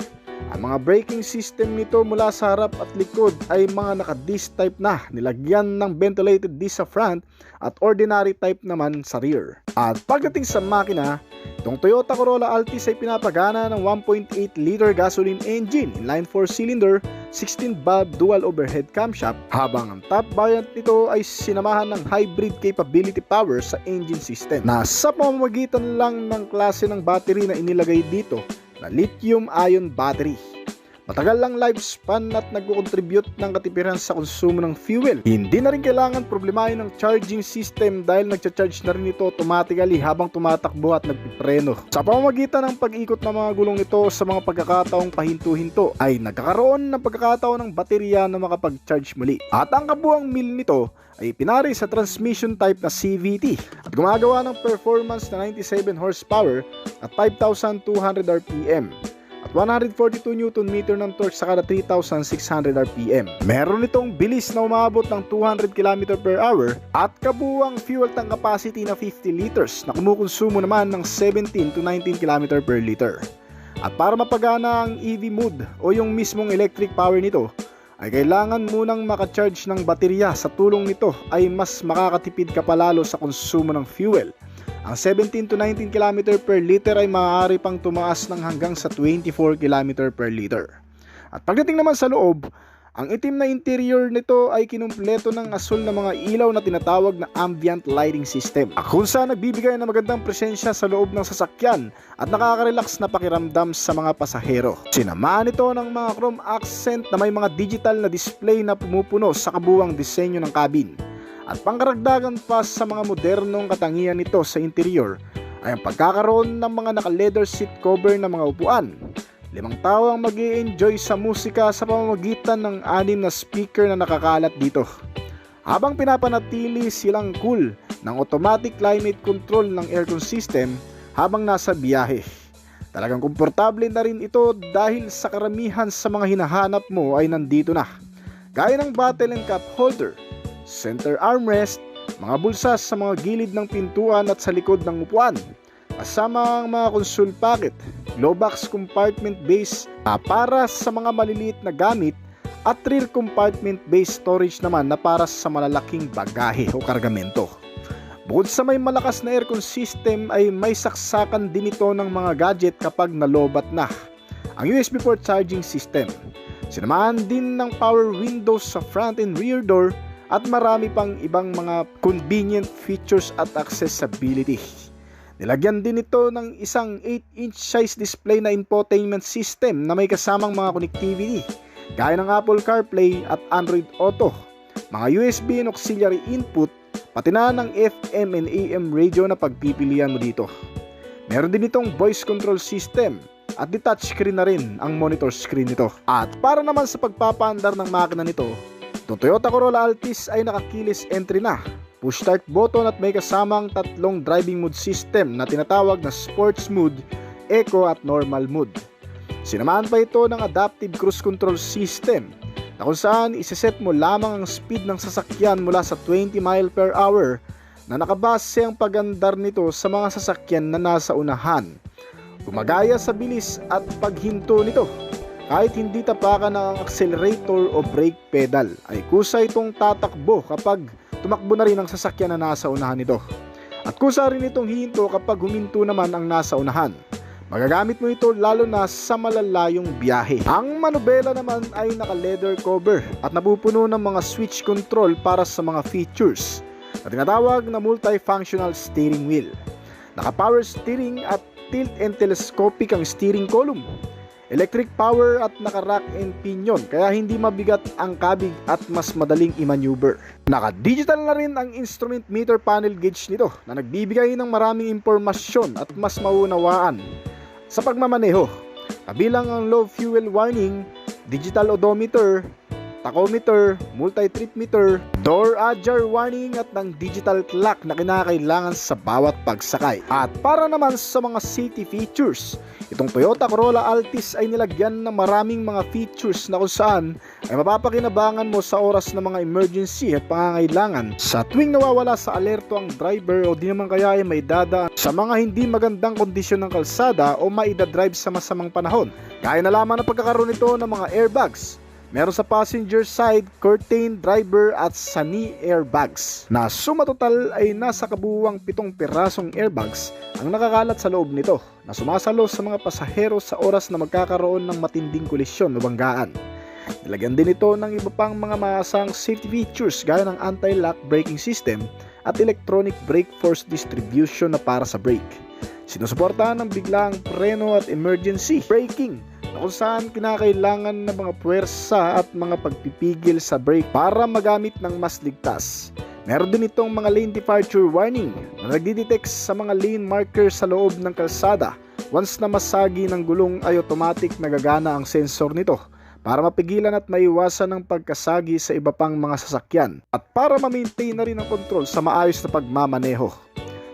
Ang mga braking system nito mula sa harap at likod ay mga naka-disc type na, nilagyan ng ventilated disc sa front at ordinary type naman sa rear. At pagdating sa makina, itong Toyota Corolla Altis ay pinapagana ng 1.8 liter gasoline engine, inline 4-cylinder, 16-valve dual overhead camshaft, habang ang top variant nito ay sinamahan ng hybrid capability power sa engine system na sa pamamagitan lang ng klase ng battery na inilagay dito na lithium-ion battery. Matagal lang lifespan at nagko-contribute ng katipiran sa konsumo ng fuel. Hindi na rin kailangan problemahin ng charging system dahil nagcha-charge na rin ito automatically habang tumatakbo at nagpipreno. Sa pamamagitan ng pag-ikot ng mga gulong nito sa mga pagkakataong pahinto-hinto ay nagkakaroon ng pagkakataon ng baterya na makapag-charge muli. At ang kabuang mil nito ay pinari sa transmission type na CVT at gumagawa ng performance na 97 horsepower at 5,200 RPM at 142 Nm ng torque sa kada 3,600 RPM. Meron itong bilis na umabot ng 200 km per hour at kabuuang fuel tank capacity na 50 liters na kumukonsumo naman ng 17 to 19 km per liter. At para mapagana ang EV mode o yung mismong electric power nito, ay kailangan munang makacharge ng baterya. Sa tulong nito ay mas makakatipid ka palalo sa konsumo ng fuel. Ang 17 to 19 km per liter ay maaari pang tumaas ng hanggang sa 24 km per liter. At pagdating naman sa loob, ang itim na interior nito ay kinumpleto ng asul na mga ilaw na tinatawag na ambient lighting system. Kung saan nagbibigay ng magandang presensya sa loob ng sasakyan at nakaka-relax na pakiramdam sa mga pasahero. Sinamahan ito ng mga chrome accent na may mga digital na display na pumupuno sa kabuuang disenyo ng cabin. At pangkaragdagan pa sa mga modernong katangian nito sa interior ay ang pagkakaroon ng mga naka-leather seat cover na mga upuan. 5 tao ang mag-i-enjoy sa musika sa pamamagitan ng 6 na speaker na nakakalat dito. Habang pinapanatili silang cool ng automatic climate control ng aircon system habang nasa biyahe. Talagang komportable na rin ito dahil sa karamihan sa mga hinahanap mo ay nandito na. Gaya ng bottle and cup holder, center armrest, mga bulsa sa mga gilid ng pintuan at sa likod ng upuan, kasama ang mga console pocket, glow box compartment base para sa mga maliliit na gamit at rear compartment base storage naman na para sa malalaking bagahe o kargamento. Bukod sa may malakas na aircon system ay may saksakan din ito ng mga gadget kapag nalobat na. Ang USB port charging system, sinamahan din ng power windows sa front and rear door at marami pang ibang mga convenient features at accessibility. Nilagyan din ito ng isang 8-inch size display na infotainment system na may kasamang mga connectivity gaya ng Apple CarPlay at Android Auto, mga USB and auxiliary input, pati na ng FM and AM radio na pagpipilian mo dito. Meron din itong voice control system at di touchscreen na rin ang monitor screen nito. At para naman sa pagpapaandar ng makina nito, itong Toyota Corolla Altis ay naka-keyless entry na, push start button at may kasamang 3 driving mode system na tinatawag na sports mode, eco at normal mode. Sinamahan pa ito ng adaptive cruise control system na kung saan iseset mo lamang ang speed ng sasakyan mula sa 20 mile per hour na nakabase ang pagandar nito sa mga sasakyan na nasa unahan. Gumagaya sa bilis at paghinto nito. Kahit hindi tapakan ng accelerator o brake pedal ay kusa itong tatakbo kapag tumakbo na rin ang sasakyan na nasa unahan nito. At kusa rin itong hihinto kapag huminto naman ang nasa unahan. Magagamit mo ito lalo na sa malalayong biyahe. Ang manubela naman ay naka-leather cover at napupuno ng mga switch control para sa mga features na tinatawag na multifunctional steering wheel. Naka-power steering at tilt and telescopic ang steering column. Electric power at naka-rack and pinion kaya hindi mabigat ang kabig at mas madaling i-maneuver. Naka-digital na rin ang instrument meter panel gauge nito na nagbibigay ng maraming impormasyon at mas maunawaan sa pagmamaneho. Kabilang ang low fuel warning, digital odometer, tachometer, multi-trip meter, door ajar warning at ng digital clock na kinakailangan sa bawat pagsakay. At para naman sa mga safety features, itong Toyota Corolla Altis ay nilagyan ng maraming mga features na kung saan ay mapapakinabangan mo sa oras ng mga emergency at pangangailangan. Sa tuwing nawawala sa alerto ang driver o di naman kaya ay may dadaan sa mga hindi magandang kondisyon ng kalsada o maidadrive sa masamang panahon. Gaya na lamang ng pagkakaroon nito ng mga airbags. Meron sa passenger side, curtain, driver at sunny airbags na suma total ay nasa kabuuang 7 pirasong airbags ang nakakalat sa loob nito na sumasalo sa mga pasahero sa oras na magkakaroon ng matinding kolisyon o banggaan. Nilagyan din ito ng iba pang mga maasang safety features gaya ng anti-lock braking system at electronic brake force distribution na para sa brake. Sinusuportahan ng biglaang preno at emergency braking na kung saan kinakailangan ng mga puwersa at mga pagpipigil sa brake para magamit ng mas ligtas. Meron din itong mga lane departure warning na nagdidetect sa mga lane marker sa loob ng kalsada. Once na masagi ng gulong ay automatic nagagana ang sensor nito para mapigilan at maiwasan ang pagkasagi sa iba pang mga sasakyan at para ma-maintain na rin ang control sa maayos na pagmamaneho.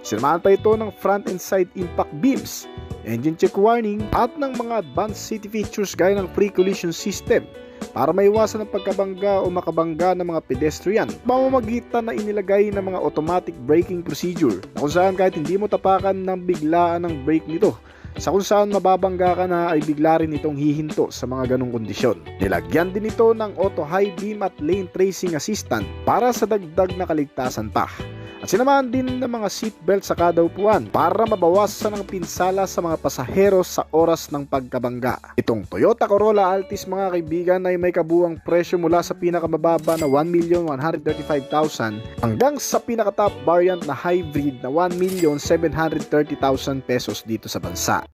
Sinamahan pa ito ng front and side impact beams, engine check warning at ng mga advanced safety features gaya ng pre-collision system para maiwasan ang pagkabangga o makabangga ng mga pedestrian. Pamamagitan na inilagay ng mga automatic braking procedure na kung saan kahit hindi mo tapakan ng biglaan ng brake nito, sa kung saan mababangga ka na ay bigla rin itong hihinto sa mga ganong kondisyon. Nilagyan din ito ng auto high beam at lane tracing assistant para sa dagdag na kaligtasan pa. At sinamahan din ng mga seatbelt sa kada upuan para mabawasan ang pinsala sa mga pasahero sa oras ng pagkabangga. Itong Toyota Corolla Altis mga kaibigan ay may kabuuang presyo mula sa pinakamababa na 1,135,000 hanggang sa pinaka-top variant na hybrid na 1,730,000 pesos dito sa bansa.